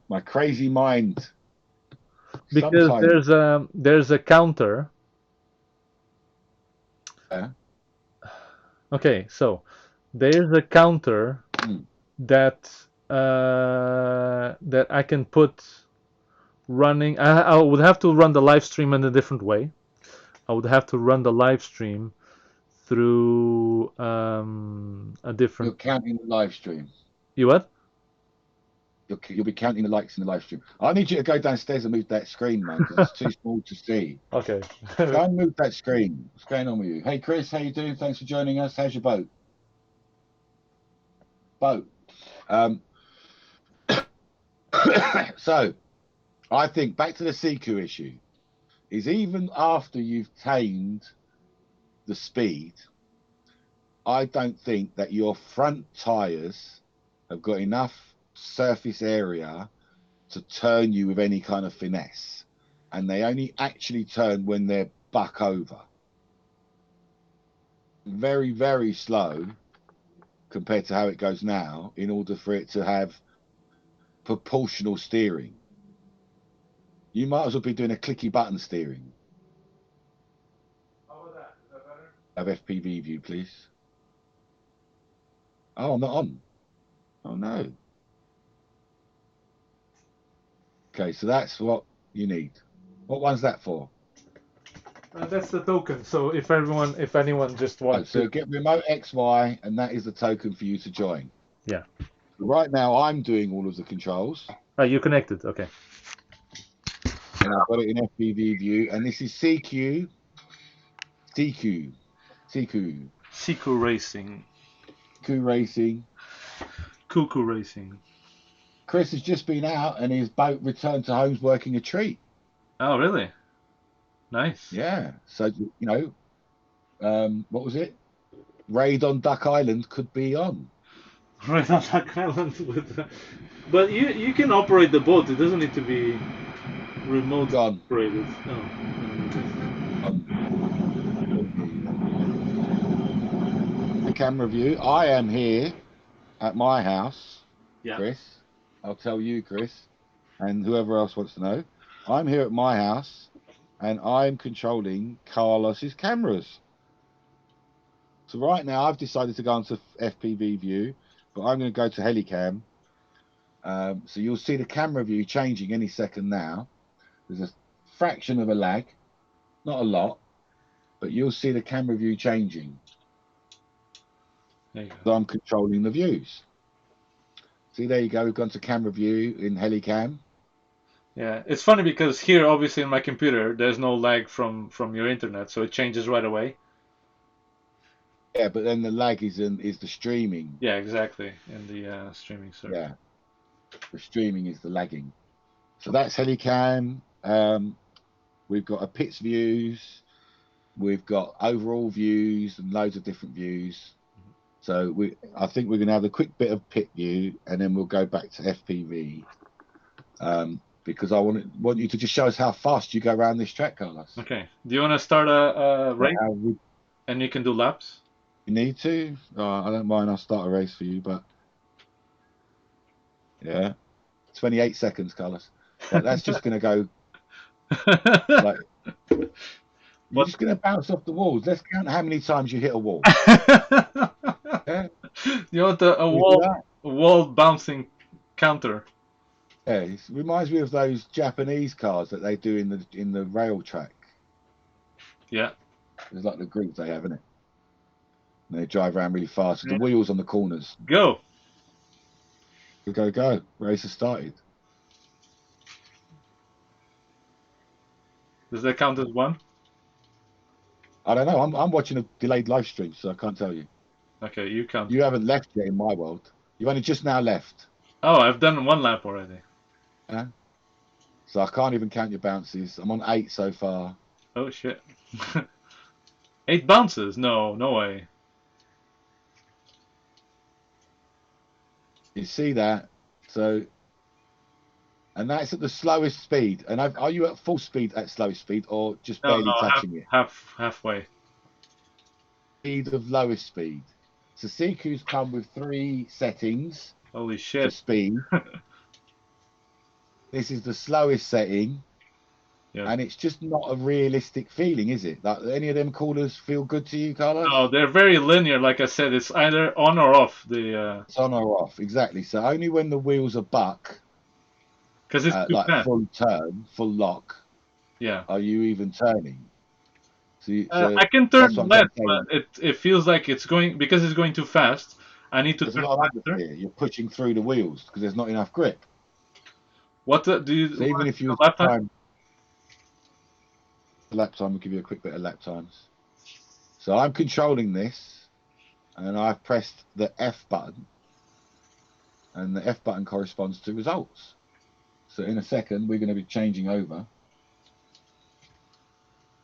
My crazy mind. Because Sometimes, there's a counter. Yeah. Okay, so there's a counter Mm. that that I can put running. I would have to run the live stream in a different way. I would have to run the live stream through a different. You're counting the live stream. You what? You'll be counting the likes in the live stream. I need you to go downstairs and move that screen, man, because it's too small to see. Okay. Go and move that screen. What's going on with you? Hey, Chris, how you doing? Thanks for joining us. How's your boat? So, I think back to the Siku issue is even after you've tamed the speed, I don't think that your front tires have got enough surface area to turn you with any kind of finesse, and they only actually turn when they're buck over. Very, very slow compared to how it goes now, in order for it to have proportional steering. You might as well be doing a clicky button steering. How about that? Is that better? Have FPV view, please. Oh, I'm not on. Oh no. Okay, so that's what you need. What one's that for? That's the token. So if anyone just wants So to. get remote XY, and that is the token for you to join. Yeah. Right now, I'm doing all of the controls. Oh, you connected. Okay. And I've got it in FPV view, and this is Siku Racing. Cuckoo Racing. Chris has just been out, and his boat returned to home's working a treat. Oh, really? Nice. Yeah. So, what was it? Raid on Duck Island could be on. Right on Duck Island but you can operate the boat. It doesn't need to be remote operated. The camera view. I am here at my house, yeah. Chris. I'll tell you, Chris, and whoever else wants to know. I'm here at my house, and I'm controlling Carlos's cameras. So right now, I've decided to go onto FPV view, but I'm going to go to Helicam. So you'll see the camera view changing any second now. There's a fraction of a lag, not a lot, but you'll see the camera view changing. There you go. So I'm controlling the views. See, there you go. We've gone to camera view in Helicam. Yeah, it's funny because here, obviously, in my computer, there's no lag from your internet, so it changes right away. Yeah, but then the lag is the streaming. Yeah, exactly, in the streaming server. Yeah, the streaming is the lagging. So that's Helicam. We've got a pits views. We've got overall views and loads of different views. So I think we're going to have a quick bit of pit view, and then we'll go back to FPV. Because I want you to just show us how fast you go around this track, Carlos. Okay. Do you want to start a race? And you can do laps? You need to? I don't mind. I'll start a race for you, but yeah, 28 seconds, Carlos. But that's just going to go like you're just going to bounce off the walls. Let's count how many times you hit a wall. Yeah. You want a wall bouncing counter. Yeah, it reminds me of those Japanese cars that they do in the rail track. Yeah. It's like the groups they have, isn't it? And they drive around really fast. The wheels on the corners. Go. Go. Race has started. Does that count as one? I don't know. I'm watching a delayed live stream, so I can't tell you. Okay, you count. You haven't left yet in my world. You've only just now left. Oh, I've done 1 lap already. Yeah. So I can't even count your bounces. I'm on 8 so far. Oh shit. 8 bounces? No way. You see that? So, and that's at the slowest speed. And are you at full speed at slowest speed, or just barely touching it? Halfway. Speed of lowest speed. So Siku's come with 3 settings. Holy For shit. speed. This is the slowest setting. Yeah. And it's just not a realistic feeling, is it? Like, any of them callers feel good to you, Carlos? No, they're very linear. Like I said, it's either on or off. It's on or off, exactly. So only when the wheels are buck, because it's too like fast. full turn, full lock, yeah, are you even turning? So I can turn left, but it feels like it's going, because it's going too fast. I need to there's turn a lot of faster. atmosphere. You're pushing through the wheels because there's not enough grip. What do you? So even if you lap time? time lap time, we'll give you a quick bit of lap times. So I'm controlling this, and I've pressed the F button, and the F button corresponds to results. So in a second, we're going to be changing over.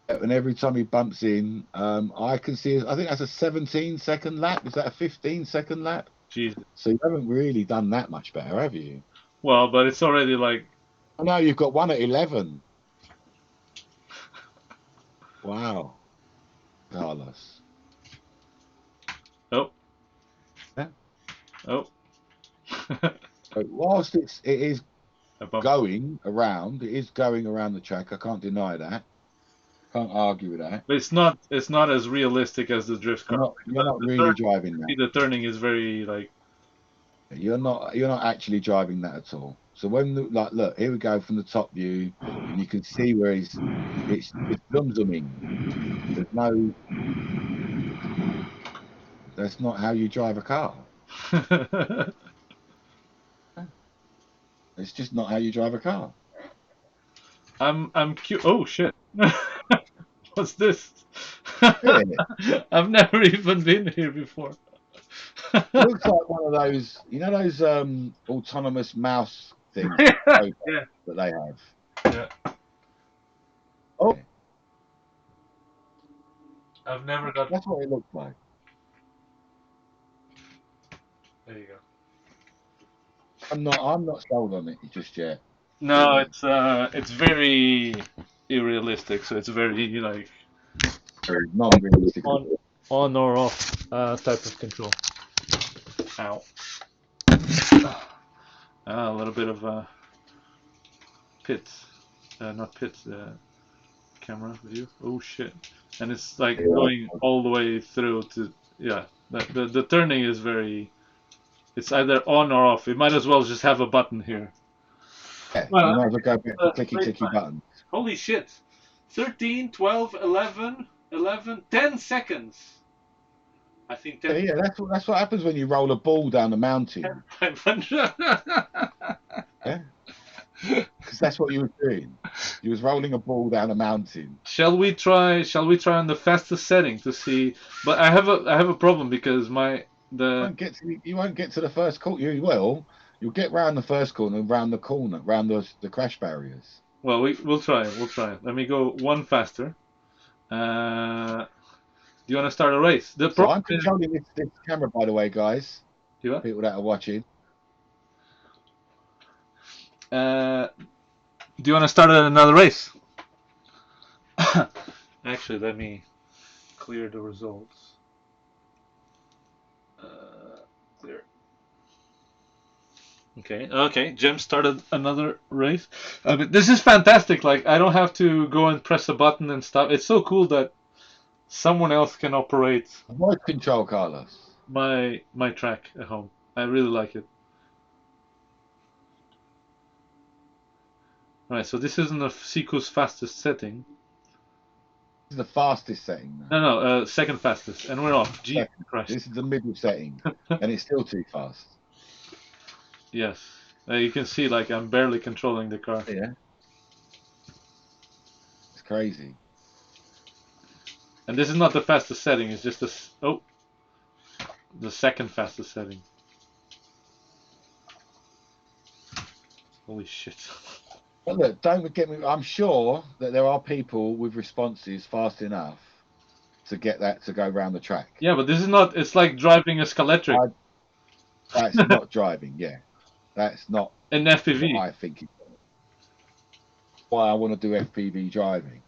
And every time he bumps in, I can see, I think that's a 17-second lap. Is that a 15-second lap? Jesus. So you haven't really done that much better, have you? Well, but it's already like... Oh, no, you've got 1 at 11. Wow. Carlos. Oh. Yeah. Oh. But whilst it is going around the track, I can't deny that. Can't argue with that. But it's not as realistic as the drift car. You're not really driving that. The turning is very like... You're not actually driving that at all. So when look, here we go from the top view, and you can see where it's zooming. There's no... That's not how you drive a car. It's just not how you drive a car. I'm cute. Oh shit! What's this? Yeah. I've never even been here before. It looks like one of those, you know, those autonomous mouse things that they have. Yeah. Oh, I've never got. That's what it looks like. There you go. I'm not sold on it just yet. No, it's very unrealistic. So it's very like non-realistic. On or off type of control. Ow. A little bit of pits, not pits. Camera view. Oh shit! And it's like going all the way through to The turning is very. It's either on or off. You might as well just have a button here. Yeah, you might as well go back to clicky button. Holy shit! 13, 12, 11, 10 seconds. I think 10. Yeah, that's what happens when you roll a ball down a mountain. Yeah. Because that's what you were doing. You was rolling a ball down a mountain. Shall we try on the fastest setting to see? But I have a problem because You won't get to the first corner. You will. You'll get round the first corner, round the crash barriers. Well, we'll try. Let me go one faster. Do you want to start a race? I'm controlling this camera, by the way, guys. People that are watching. Do you want to start another race? Actually, let me clear the results. Clear. Okay. Jim started another race. But this is fantastic. Like, I don't have to go and press a button and stuff. It's so cool that someone else can operate Voice control, Carlos. my track at home. I really like it. Right, so this isn't the Siku's fastest setting. This is the fastest setting. No, second fastest, and we're off. Jesus Second. Christ. This is the middle setting, and it's still too fast. Yes. You can see, like, I'm barely controlling the car. Yeah. It's crazy. And this is not the fastest setting, it's just the second fastest setting. Holy shit. But look, don't get me. I'm sure that there are people with responses fast enough to get that to go around the track. Yeah, but this is not. It's like driving a Scalextric. That's not driving. Yeah, that's not an FPV. what I think. Why I want to do FPV driving.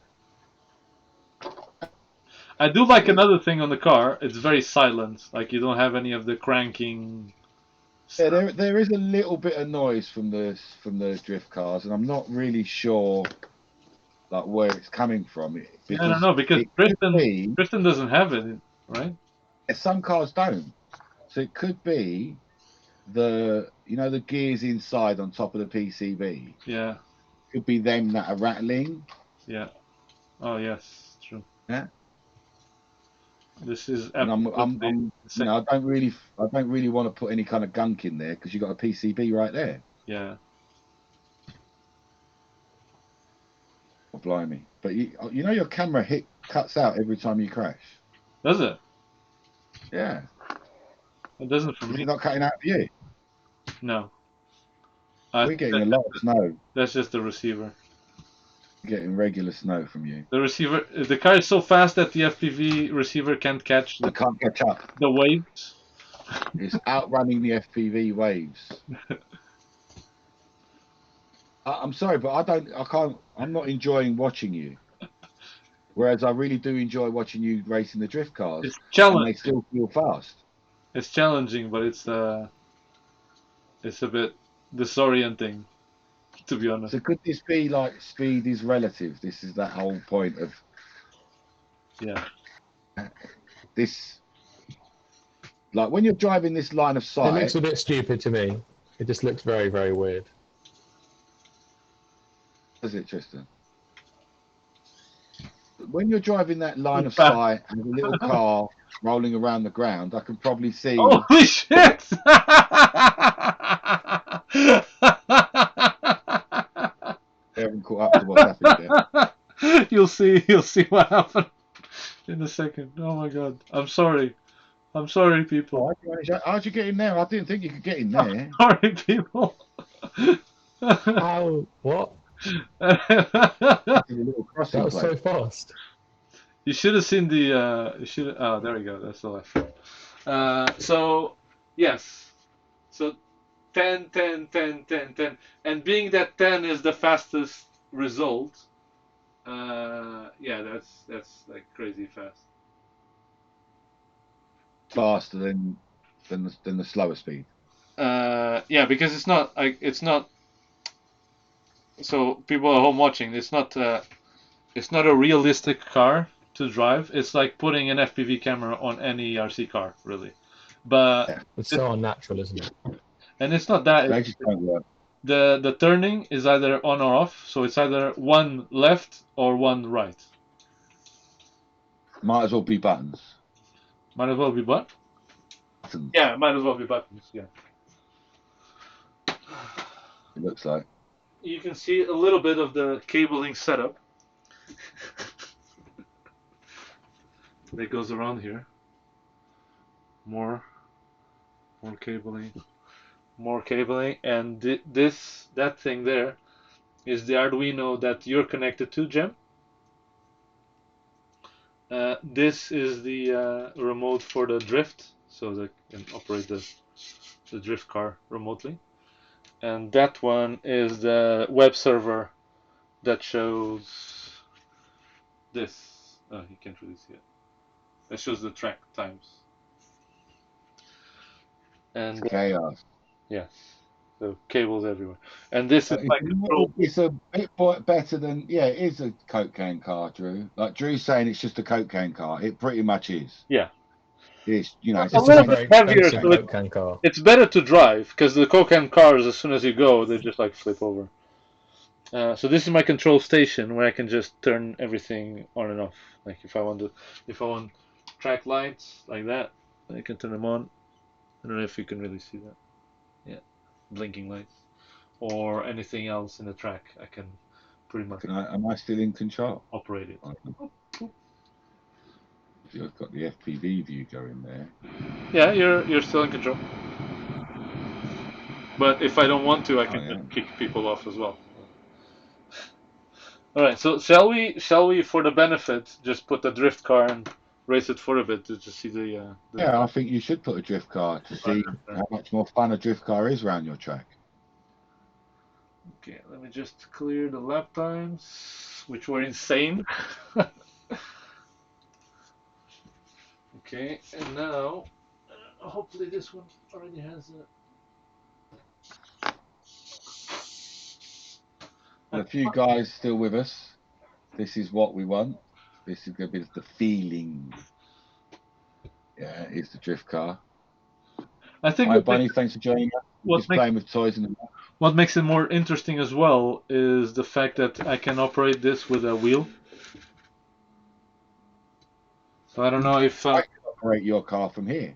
I do like another thing on the car. It's very silent. Like you don't have any of the cranking. Yeah, there is a little bit of noise from the drift cars, and I'm not really sure like where it's coming from. I don't know because Tristan doesn't have it, right? Some cars don't. So it could be the gears inside on top of the PCB. Yeah. Could be them that are rattling. Yeah. Oh yes, true. Yeah. This is. And I don't really want to put any kind of gunk in there because you got a PCB right there. Yeah. Oh, blimey! But your camera cuts out every time you crash. Does it? Yeah. It doesn't for me. Is it not cutting out for you? No. We're getting a lot of snow. That's just the receiver. Getting regular snow from you. The receiver, the car is so fast that the FPV receiver can't catch. It can't catch up. The waves. It's outrunning the FPV waves. I'm sorry, but I'm not enjoying watching you. Whereas I really do enjoy watching you racing the drift cars. It's challenging. And they still feel fast. It's challenging, but it's a bit disorienting, to be honest. So could this be like speed is relative? This is that whole point of. Yeah. This. Like when you're driving this line of sight. It looks a bit stupid to me. It just looks very, very weird. Does it, Tristan? When you're driving that line of sight and a little car rolling around the ground, I can probably see. Holy shit! They haven't caught up to what's happened yet. You'll see what happened in a second. Oh my god. I'm sorry, people. How'd you get in there? I didn't think you could get in there. Sorry, people. How? What? That was so fast. You should have seen the. Oh, there we go. That's the left. So, yes. So, 10, 10, 10, 10, 10. And being that 10 is the fastest result, yeah, that's like crazy fast. Faster than the slower speed. Yeah, because it's not. So people at home watching, it's not a realistic car to drive. It's like putting an FPV camera on any RC car, really. But it's so unnatural, isn't it? And it's not that. They just don't work. The turning is either on or off, so it's either one left or one right. Might as well be buttons. Might as well be what? Buttons. Yeah, might as well be buttons. Yeah. It looks like. You can see a little bit of the cabling setup that goes around here. More cabling, and that thing there is the Arduino that you're connected to, Jem. This is the remote for the drift, so they can operate the drift car remotely. And that one is the web server that shows this. Oh, you can't really see it. That shows the track times. And chaos. Yeah, so cables everywhere. And this is like it's a bit better than it is a Coke can car, Drew. Like Drew's saying, it's just a Coke can car. It pretty much is. Yeah. It's it's a little bit heavier. So it's better to drive because the Coke can cars, as soon as you go, they just like flip over. So this is my control station where I can just turn everything on and off. Like if I want track lights like that, I can turn them on. I don't know if you can really see that. Yeah, blinking lights. Or anything else in the track, I can pretty much Am I still in control? operate it. You've got the FPV view going there. Yeah, you're still in control. But if I don't want to, I can just kick people off as well. All right. So shall we for the benefit just put the drift car and race it for a bit to just see the Yeah, I think you should put a drift car to see how much more fun a drift car is around your track. Okay, let me just clear the lap times, which were insane. Okay, and now hopefully this one already has a few guys still with us. This is what we want. This is going to be the feeling. Yeah, it's the drift car. I think. Hi, Bunny. Thanks for joining us. Just playing with toys and. What makes it more interesting as well is the fact that I can operate this with a wheel. So I don't know if I can operate your car from here.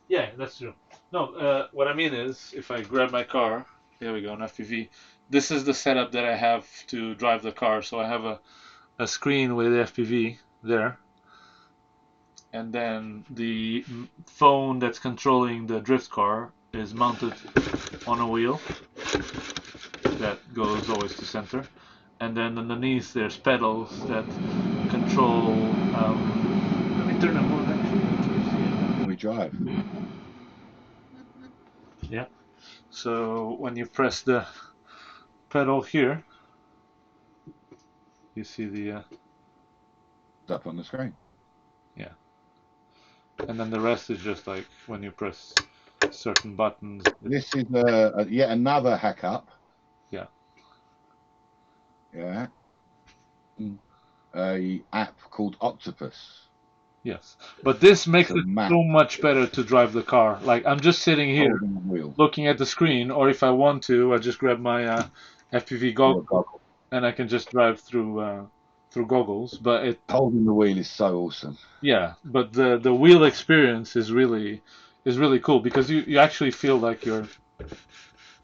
Yeah, that's true. No, what I mean is, if I grab my car, here we go, an FPV. This is the setup that I have to drive the car. So I have a screen with the FPV there, and then the phone that's controlling the drift car is mounted on a wheel that goes always to center, and then underneath there's pedals that control. Let me turn them on actually. We drive. Yeah. So when you press the pedal here, you see the up on the screen. Yeah. And then the rest is just like when you press certain buttons. This is yet another hack up. Yeah. Yeah. A app called Octopus. Yes, but this makes it so much better to drive the car. Like I'm just sitting here looking at the screen, or if I want to, I just grab my FPV goggle and I can just drive through goggles. But holding the wheel is so awesome. Yeah, but the wheel experience is really cool because you actually feel like you're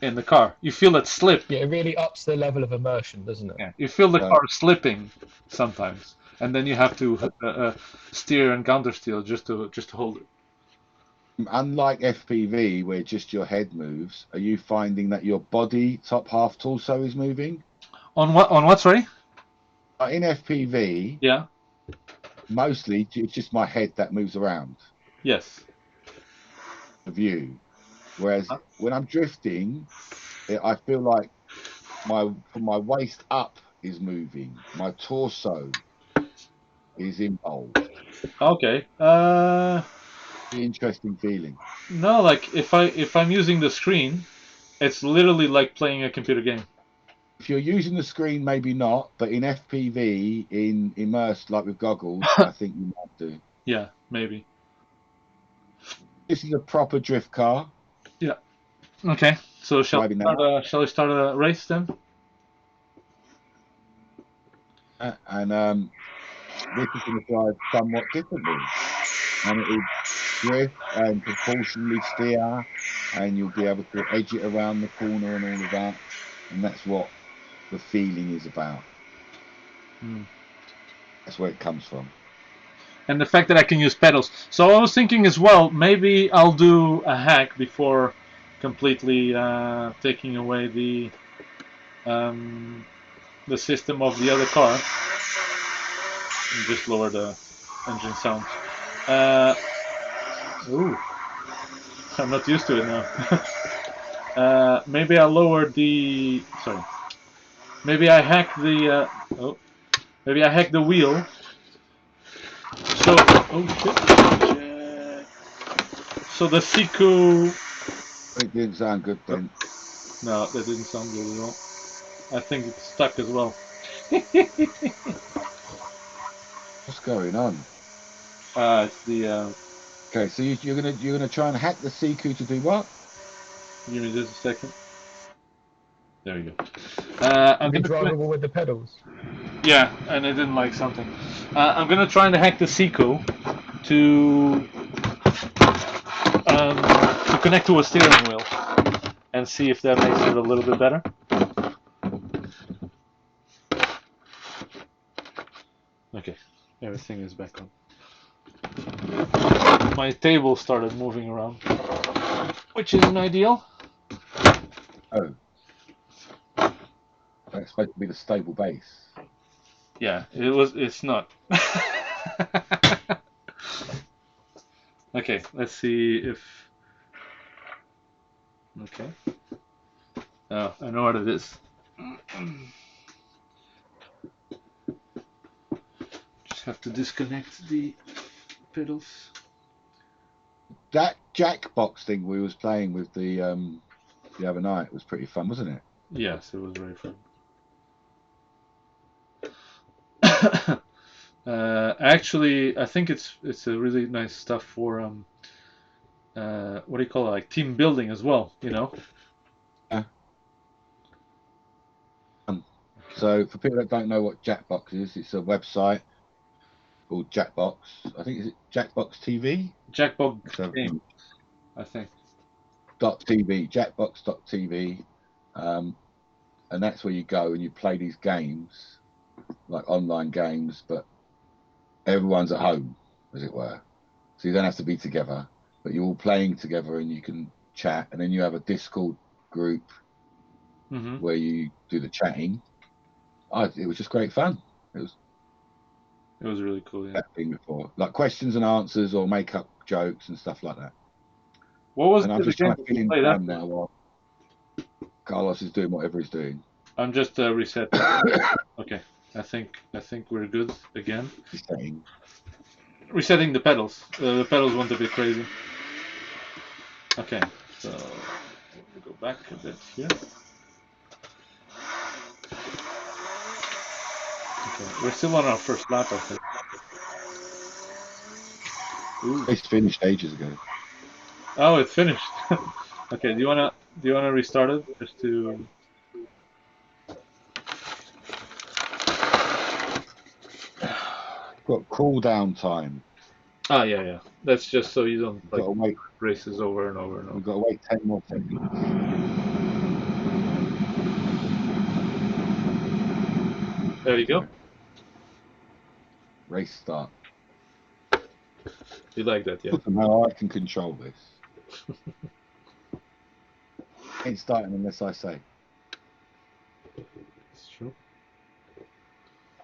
in the car. You feel it slip. Yeah, it really ups the level of immersion, doesn't it? Yeah, you feel the car slipping sometimes, and then you have to steer and counter steer just to hold it. Unlike FPV, where just your head moves, are you finding that your body, top half torso, is moving? On what? Sorry. In FPV. Yeah. Mostly, it's just my head that moves around. Yes. The view. Whereas when I'm drifting, I feel like from my waist up is moving. My torso is involved. Okay. Interesting feeling. No, like if I'm using the screen, it's literally like playing a computer game. If you're using the screen, maybe not, but in FPV, in immersed like with goggles, I think you might do. Yeah, maybe. This is a proper drift car. Yeah. Okay. So shall we start a race then? And this is going to drive somewhat differently, and it is drift and proportionally steer, and you'll be able to edge it around the corner and all of that, and that's what the feeling is about. That's where it comes from. And the fact that I can use pedals. So I was thinking as well, maybe I'll do a hack before completely taking away the system of the other car. And just lower the engine sound. Ooh, I'm not used to it now. Maybe I'll lower the. Sorry. Maybe I hack the. Maybe I hack the wheel. So, shit. So the Siku. It didn't sound good then. No, that didn't sound good at all. I think it's stuck as well. What's going on? It's the. Okay, so you're gonna try and hack the Siku to do what? Give me just a second. There you go. Is it drivable with the pedals? Yeah, and I didn't like something. I'm gonna try and hack the Seco to connect to a steering wheel and see if that makes it a little bit better. Okay, everything is back on. My table started moving around, which isn't ideal. Oh, that's supposed to be the stable base. Yeah, it's not. Okay, let's see if. Okay. Oh, I know what it is. Just have to disconnect the pedals. That Jackbox thing we was playing with the other night was pretty fun, wasn't it? Yes, it was very fun. Actually, I think it's a really nice stuff for what do you call it, like team building as well, you know? Yeah. So for people that don't know what Jackbox is, it's a website called Jackbox. I think, is it Jackbox TV? Jackbox game, I think. .tv, Jackbox.tv, and that's where you go and you play these games, like online games, but everyone's at home, as it were. So you don't have to be together, but you're all playing together and you can chat, and then you have a Discord group where you do the chatting. It was just great fun. It was really cool, yeah. That thing before, like questions and answers or make up jokes and stuff like that. What was and I'm just trying to fill in time now while Carlos is doing whatever he's doing. I'm just resetting. Okay, I think we're good again. Resetting the pedals. The pedals went a bit crazy. Okay, so we'll go back a bit here. Okay, we're still on our first lap, I think. It's finished ages ago. Oh, it finished. Okay, do you wanna restart it just to? Got cool down time. Ah, yeah. That's just so you don't like wait. races over and over and over. We've got to wait 10 more seconds. There you go. Race start. You like that, yeah? Now I can control this. Ain't starting unless I say. It's true.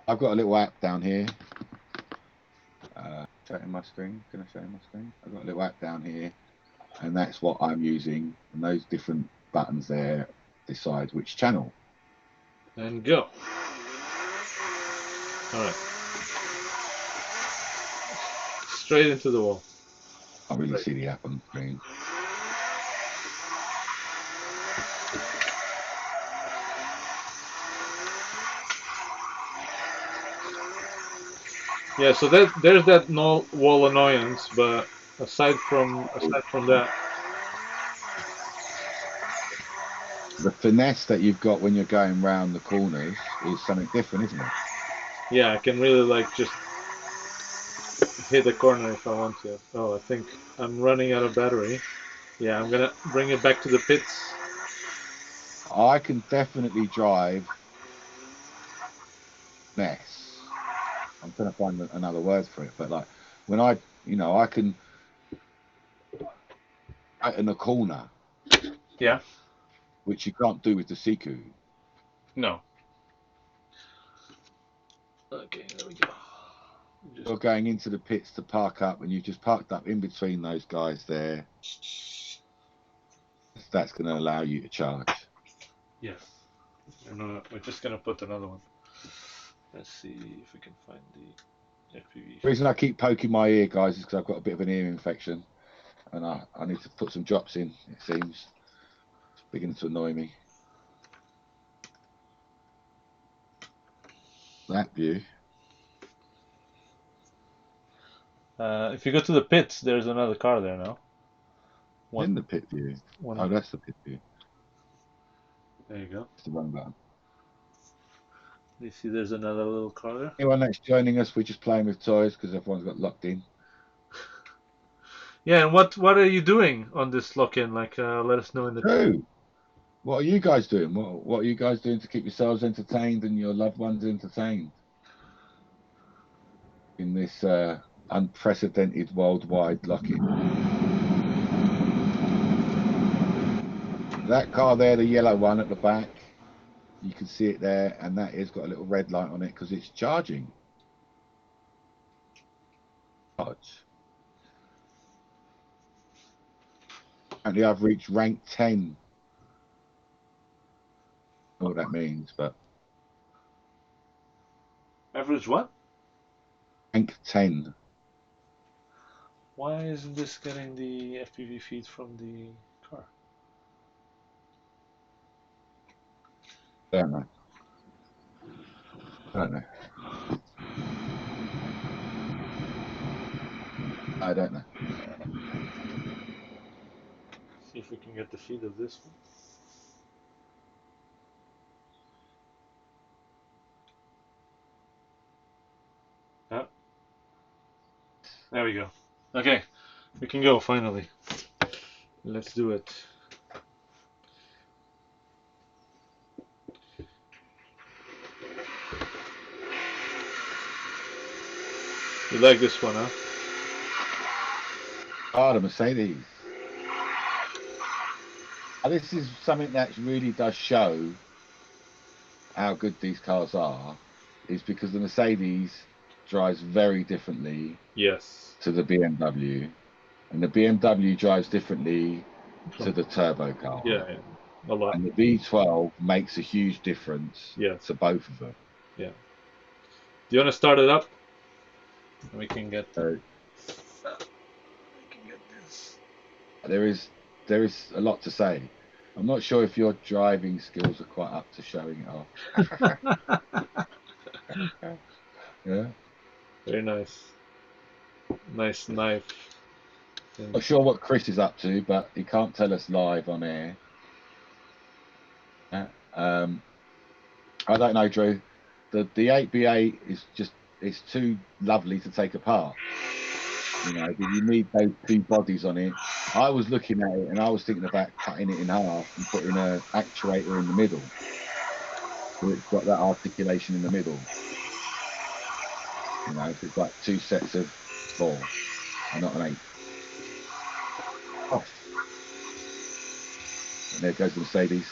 I've got a little app down here. Show it in my screen. Can I show you my screen? I've got a little app down here, and that's what I'm using. And those different buttons there decide which channel. And go. All right. Straight into the wall. I can't really see the app on the screen. Yeah, so there's that no wall annoyance, but aside from that, the finesse that you've got when you're going round the corners is something different, isn't it? yeah, I can really like just hit the corner if I want to. Oh, I think I'm running out of battery. Yeah, I'm gonna bring it back to the pits. I can definitely drive mess. I'm trying to find another word for it, but like when I can right in the corner. Yeah. Which you can't do with the Siku. No. Okay, there we go. You're going into the pits to park up, and you've just parked up in between those guys there. That's going to allow you to charge. Yes. We're just going to put another one. Let's see if we can find the FPV. The reason I keep poking my ear, guys, is because I've got a bit of an ear infection, and I need to put some drops in, it seems. It's beginning to annoy me. That view. If you go to the pits, there's another car there now. In the pit view. Oh, that's the pit view. There you go. It's the wrong button. You see there's another little car there. Anyone that's joining us, we're just playing with toys because everyone's got locked in. Yeah, and what are you doing on this lock-in? Like, let us know in the. True. What are you guys doing? What are you guys doing to keep yourselves entertained and your loved ones entertained in this unprecedented worldwide lock-in? That car there, the yellow one at the back, you can see it there, and that has got a little red light on it because it's charging. Apparently I've reached rank 10. I don't know what that means, but Average what? rank 10. Why isn't this getting the FPV feed from the car? Don't know. I don't know. I don't know. See if we can get the feed of this one. Oh. There we go. Okay, we can go finally. Let's do it. You like this one, huh? Oh, the Mercedes. This is something that really does show how good these cars are, is because the Mercedes drives very differently Yes. to the BMW, and the BMW drives differently to the turbo car. Yeah, a lot. And the V12 makes a huge difference Yes. to both of them. Yeah. Do you want to start it up? We can get. So We can get this. there is a lot to say. I'm not sure if your driving skills are quite up to showing it off. Yeah. Very nice. Nice knife. Not sure what Chris is up to, but he can't tell us live on air. Yeah. I don't know, Drew. The 8B8 is just, it's too lovely to take apart. You know, you need those two bodies on it. I was looking at it and I was thinking about cutting it in half and putting an actuator in the middle. So it's got that articulation in the middle. You know, so it's like two sets of 4 and not an 8. Off. And there goes the Mercedes.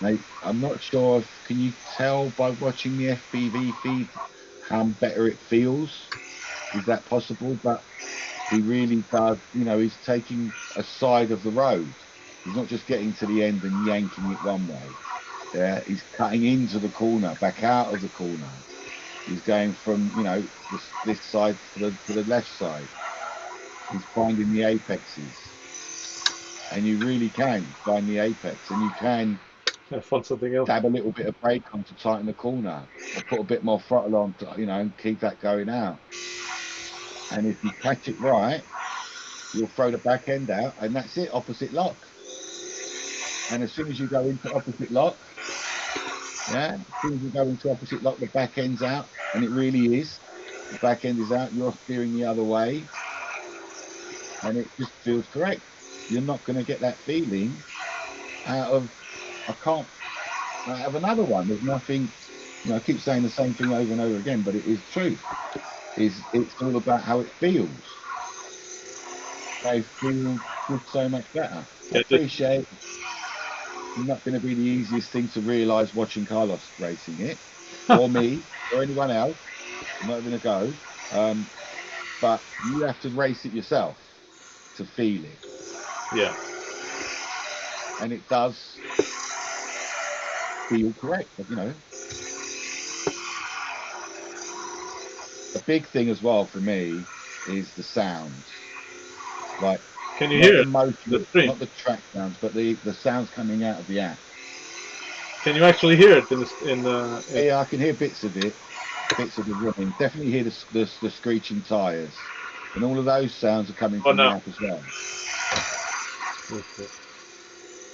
Mate, I'm not sure if, can you tell by watching the FPV feed how better it feels? Is that possible? But he really does, you know, he's taking a side of the road. He's not just getting to the end and yanking it one way. Yeah, he's cutting into the corner, back out of the corner. He's going from, you know, this side to the left side. He's finding the apexes. And you really can find the apex, and you can Find something else. dab a little bit of brake on to tighten the corner, or put a bit more throttle on to, you know, and keep that going out. And if you catch it right, you'll throw the back end out, and that's it, opposite lock. And as soon as you go into opposite lock, yeah, as soon as you go into opposite lock, the back end's out, and it really is. The back end is out, you're steering the other way, and it just feels correct. You're not going to get that feeling out of, out of another one. There's nothing, you know, I keep saying the same thing over and over again, but it is true. It's all about how it feels. They feel just so much better. I appreciate it's not going to be the easiest thing to realise watching Carlos racing it, or me, or anyone else. I'm not going to go. But you have to race it yourself to feel it. Yeah. And it does feel correct, you know. A big thing as well for me is the sounds. Like, can you hear it? Not the track sounds, but the sounds coming out of the app. Can you actually hear it Yeah, I can hear bits of it, bits of the running. Definitely hear the screeching tires, and all of those sounds are coming from the app as well.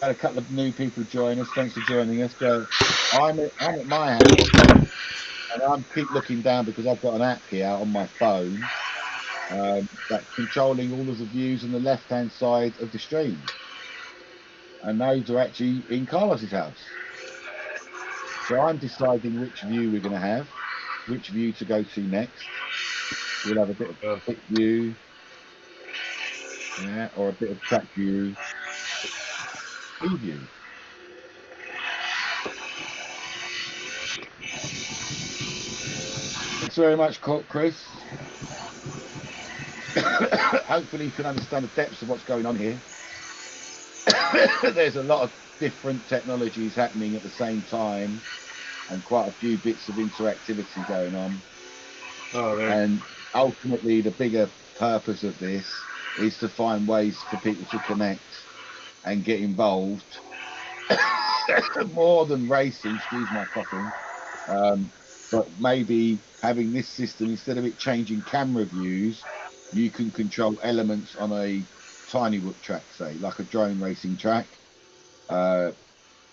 Had a couple of new people join us. Thanks for joining us. So I'm at my house, and I keep looking down because I've got an app here on my phone that's controlling all of the views on the left-hand side of the stream. And those are actually in Carlos's house. So I'm deciding which view we're going to have, which view to go to next. We'll have a bit of pit view, yeah, or a bit of track view, preview. Thanks very much, Chris. Hopefully you can understand the depths of what's going on here. There's a lot of different technologies happening at the same time and quite a few bits of interactivity going on. And ultimately the bigger purpose of this is to find ways for people to connect and get involved more than racing, excuse my coughing, but maybe having this system, instead of it changing camera views, you can control elements on a tiny whoop track, say like a drone racing track,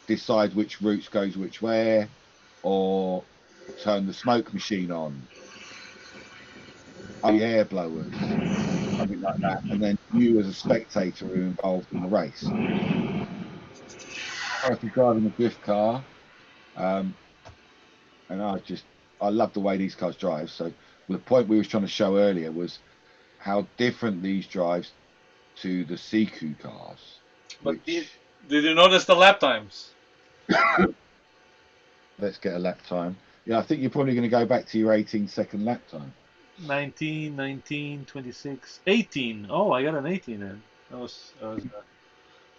decide which routes goes which way, or turn the smoke machine on, the air blowers, something like that, and then you as a spectator are involved in the race. I was driving a drift car, and I love the way these cars drive. So the point we was trying to show earlier was how different these drives to the Siku cars. But did you notice the lap times? Let's get a lap time. Yeah, I think you're probably going to go back to your 18-second lap time. 19, 19, 26, 18. Oh, I got an 18 in. That was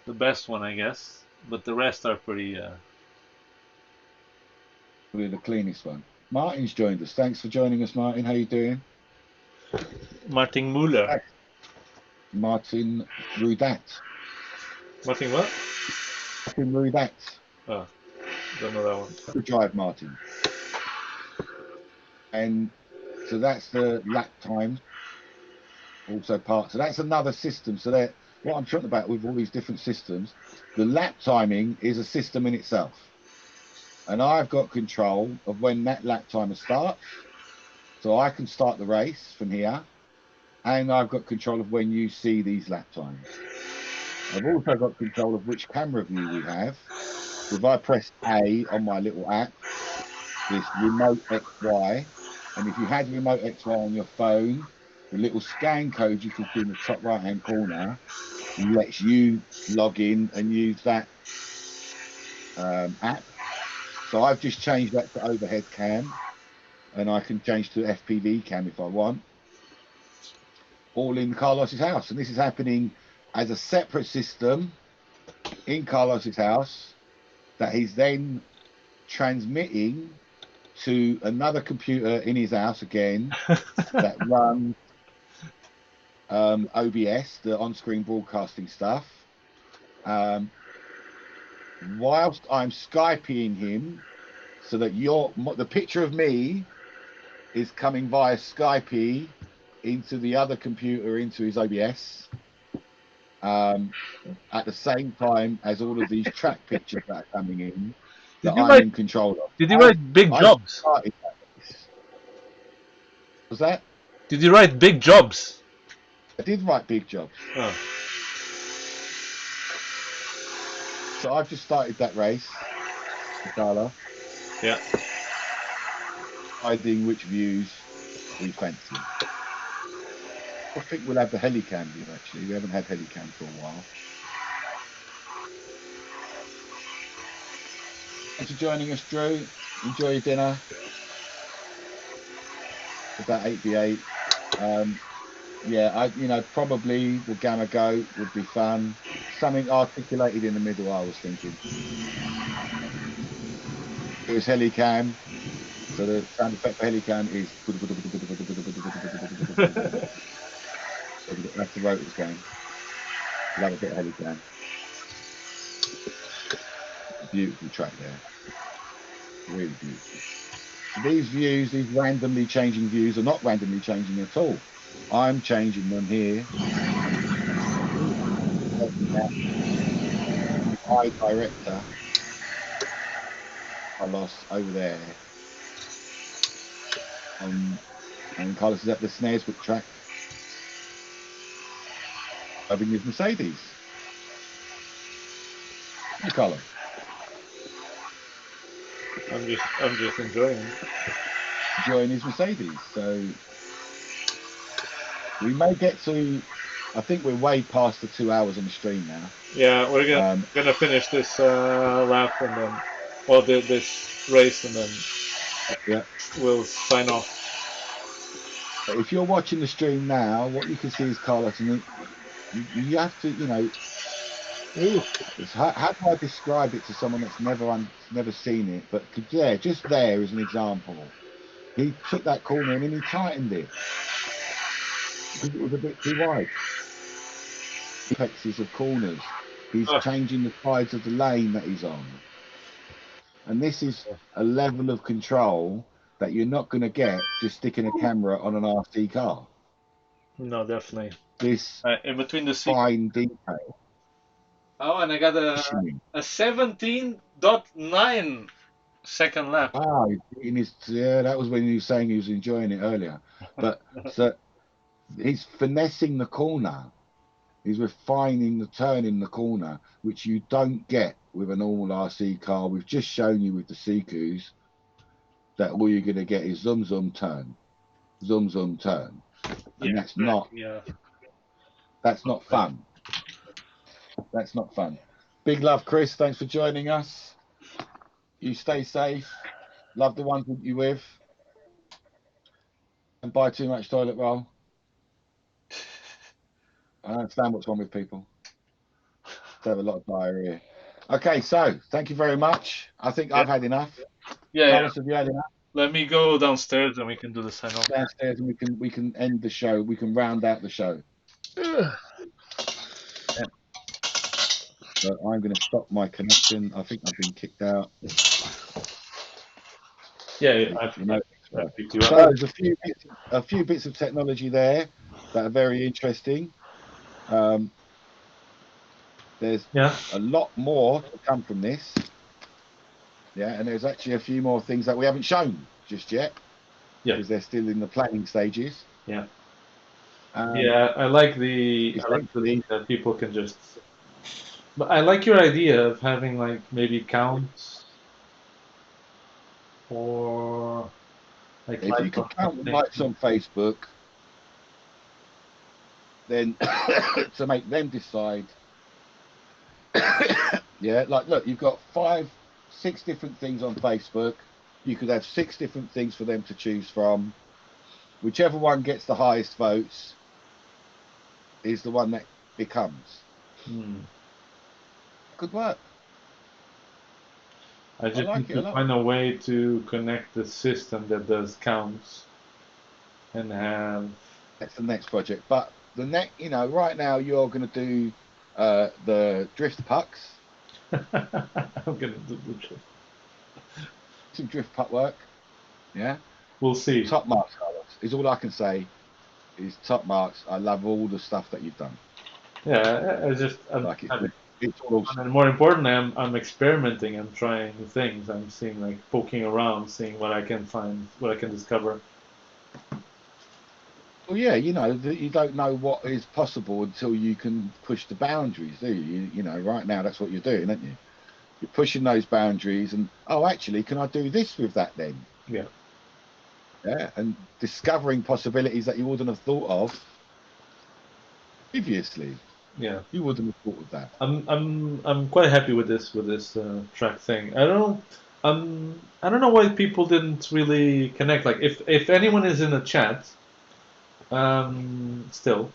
the best one, I guess. But the rest are pretty... Probably the cleanest one. Martin's joined us. Thanks for joining us, Martin. How you doing? Martin Muller. Martin Rudat. Martin what? Martin Rudat. Oh, don't know that one. Good drive, Martin. And so that's the lap time. Also part. So that's another system. So that what I'm talking about with all these different systems, the lap timing is a system in itself. And I've got control of when that lap timer starts. So I can start the race from here. And I've got control of when you see these lap times. I've also got control of which camera view we have. So if I press A on my little app, this remote XY, and if you had remote XY on your phone, the little scan code you can see in the top right hand corner lets you log in and use that app. So I've just changed that to overhead cam, and I can change to FPV cam if I want, all in Carlos's house. And this is happening as a separate system in Carlos's house that he's then transmitting to another computer in his house again that runs OBS, the on-screen broadcasting stuff, whilst I'm Skyping him, so that the picture of me is coming via Skype into the other computer, into his OBS, at the same time as all of these track pictures that are coming in that I'm in control of. Did you write Big Jobs? Was that? Did you write Big Jobs? I did write Big Jobs. Oh. So I've just started that race, Carla. Yeah. Deciding which views we fancy. I think we'll have the helicam view, actually. We haven't had helicam for a while. Thanks for joining us, Drew. Enjoy your dinner. About 8v8. Yeah, probably the Gamma Goat would be fun. Something articulated in the middle, I was thinking. Here's helicam. So the sound effect for helicam is... That's the rotors going. Love a bit of helicam. Beautiful track there. Really beautiful. These views, these randomly changing views, are not randomly changing at all. I'm changing them here. eye director. Carlos over there. And Carlos is at the Snaresbrook track. Driving his Mercedes. Hey, Carlos. I'm just enjoying it. Enjoying his Mercedes. So we may get to. I think we're way past the 2 hours on the stream now. Yeah, we're gonna finish this lap and then, well, this race, and then Yeah. we'll sign off. If you're watching the stream now, what you can see is Carlos, and you have to, you know, how do I describe it to someone that's never seen it? But yeah, just there as an example, he took that corner and then he tightened it because it was a bit too wide. Apexes of corners, he's changing the sides of the lane that he's on, and this is a level of control that you're not going to get just sticking a camera on an RC car. No, definitely. This in between the fine detail. Oh, and I got a 17.9 second lap. Ah, yeah, that was when he was saying he was enjoying it earlier. But so he's finessing the corner. He's refining the turn in the corner, which you don't get with a normal RC car. We've just shown you with the Sikus that all you're going to get is zoom turn, zoom turn, and that's not fun. That's not fun. Big love, Chris. Thanks for joining us. You stay safe. Love the ones you're with. And buy too much toilet roll. I don't understand what's wrong with people. They have a lot of diarrhea. Okay, so thank you very much. I think I've had enough. Carlos, have you had enough? Let me go downstairs and we can do the sign off. Downstairs and we can end the show. We can round out the show. Yeah. So I'm going to stop my connection. I think I've been kicked out. Yeah, I picked you up. So there's a few bits of technology there that are very interesting. There's a lot more to come from this. Yeah, and there's actually a few more things that we haven't shown just yet. Yeah, because they're still in the planning stages. Yeah. I like the that people can just. But I like your idea of having like maybe counts or like. If you could count the likes on Facebook, then to make them decide. Yeah, like look, you've got 6 different things on Facebook. You could have 6 different things for them to choose from. Whichever one gets the highest votes is the one that becomes. Good work. I just need to find a way to connect the system that does counts and have. That's the next project. But the next, you know, right now you're going to do the drift pucks. I'm going to do the drift. Some drift puck work. Yeah. We'll see. Top marks, Carlos, is all I can say. Is top marks. I love all the stuff that you've done. Yeah, it's all. And more importantly, I'm experimenting. I'm trying things. I'm seeing, like, poking around, seeing what I can find, what I can discover. Well, yeah, you know, you don't know what is possible until you can push the boundaries, do you? You know, right now that's what you're doing, aren't you? You're pushing those boundaries, and actually, can I do this with that then? Yeah. Yeah, and discovering possibilities that you wouldn't have thought of previously. Yeah. You wouldn't have thought of that. I'm quite happy with this track thing. I don't know why people didn't really connect. Like if anyone is in the chat, still,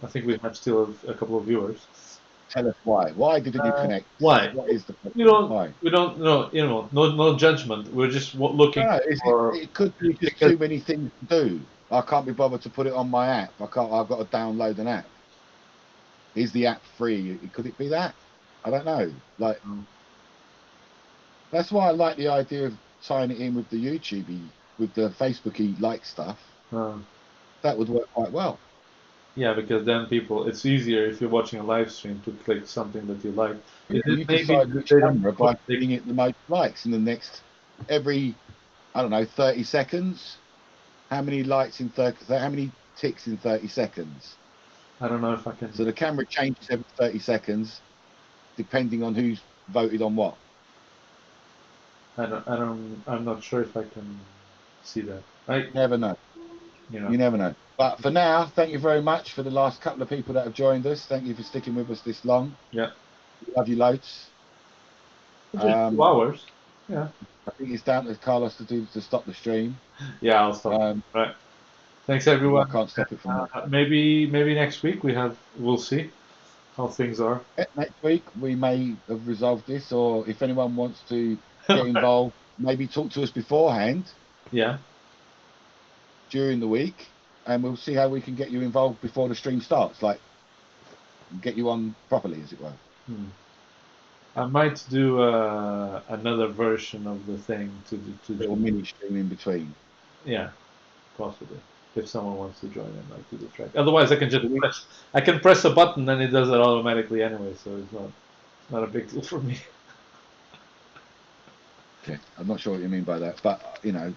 I think we have still a couple of viewers. Tell us why. Why didn't you connect? Why? What is the we don't know. You know, no judgment. We're just looking for. It could be just too many things to do. I can't be bothered to put it on my app. I've got to download an app. Is the app free? Could it be that? I don't know. Like, that's why I like the idea of tying it in with the YouTube, with the Facebooky like stuff. That would work quite well. Yeah, because then it's easier if you're watching a live stream to click something that you like. You decide which camera by giving it the most likes in the next every, I don't know, 30 seconds. How many likes in 30? How many ticks in 30 seconds? I don't know if I can. So the camera changes every 30 seconds, depending on who's voted on what. I'm not sure if I can see that. You never know. You know. You never know. But for now, thank you very much for the last couple of people that have joined us. Thank you for sticking with us this long. Yeah. Love you loads. 2 hours. Yeah. I think it's down to Carlos to stop the stream. Yeah, I'll stop. Right. Thanks everyone. I can't stop it from maybe next week we'll see how things are. Next week we may have resolved this, or if anyone wants to get involved, maybe talk to us beforehand. Yeah. During the week, and we'll see how we can get you involved before the stream starts, like get you on properly, as it were. I might do another version of the thing to little mini stream in between. Yeah, possibly. If someone wants to join in, like do the track. Otherwise, I can just press a button and it does it automatically anyway, so it's not a big deal for me. Okay, I'm not sure what you mean by that, but you know,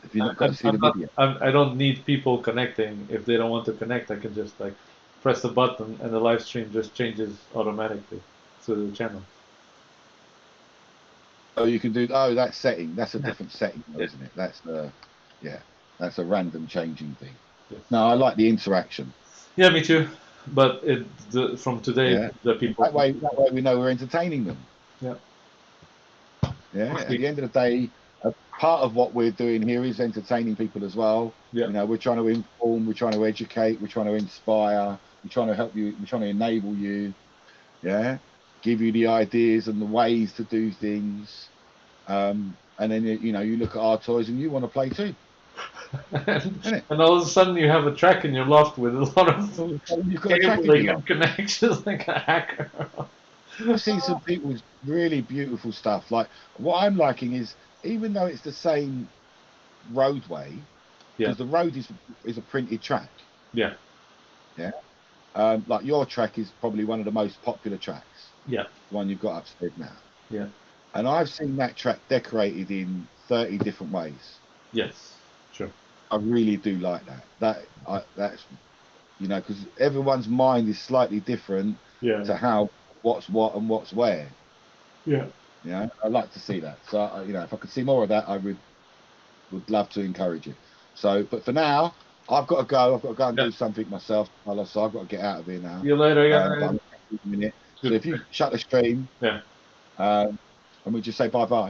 if you've not got to see the video, I don't need people connecting. If they don't want to connect, I can just like press the button and the live stream just changes automatically to the channel. Oh, you can do. Oh, that setting. That's a different setting, though, isn't it? That's that's a random changing thing. Yes. No, I like the interaction. Yeah, me too. But from today, the people that way we know we're entertaining them. Yeah. Yeah. At the end of the day, part of what we're doing here is entertaining people as well. Yeah. You know, we're trying to inform, we're trying to educate, we're trying to inspire, we're trying to help you, we're trying to enable you. Yeah. Give you the ideas and the ways to do things. And then you know, you look at our toys and you want to play too. and all of a sudden you have a track in your loft with a lot of cabling and connections like a hacker. I've seen some people's really beautiful stuff. Like what I'm liking is, even though it's the same roadway, because the road is a printed track. Yeah. Yeah. Like your track is probably one of the most popular tracks. Yeah. The one you've got upstairs now. Yeah. And I've seen that track decorated in 30 different ways. Yes. Sure. I really do like that. That's, you know, because everyone's mind is slightly different to how what's what and what's where. Yeah. You know, I like to see that. So you know, if I could see more of that, I would love to encourage it. So, but for now, I've got to go. I've got to go and do something myself. So I've got to get out of here now. See you later, guys. So if you shut the stream, and we just say bye bye.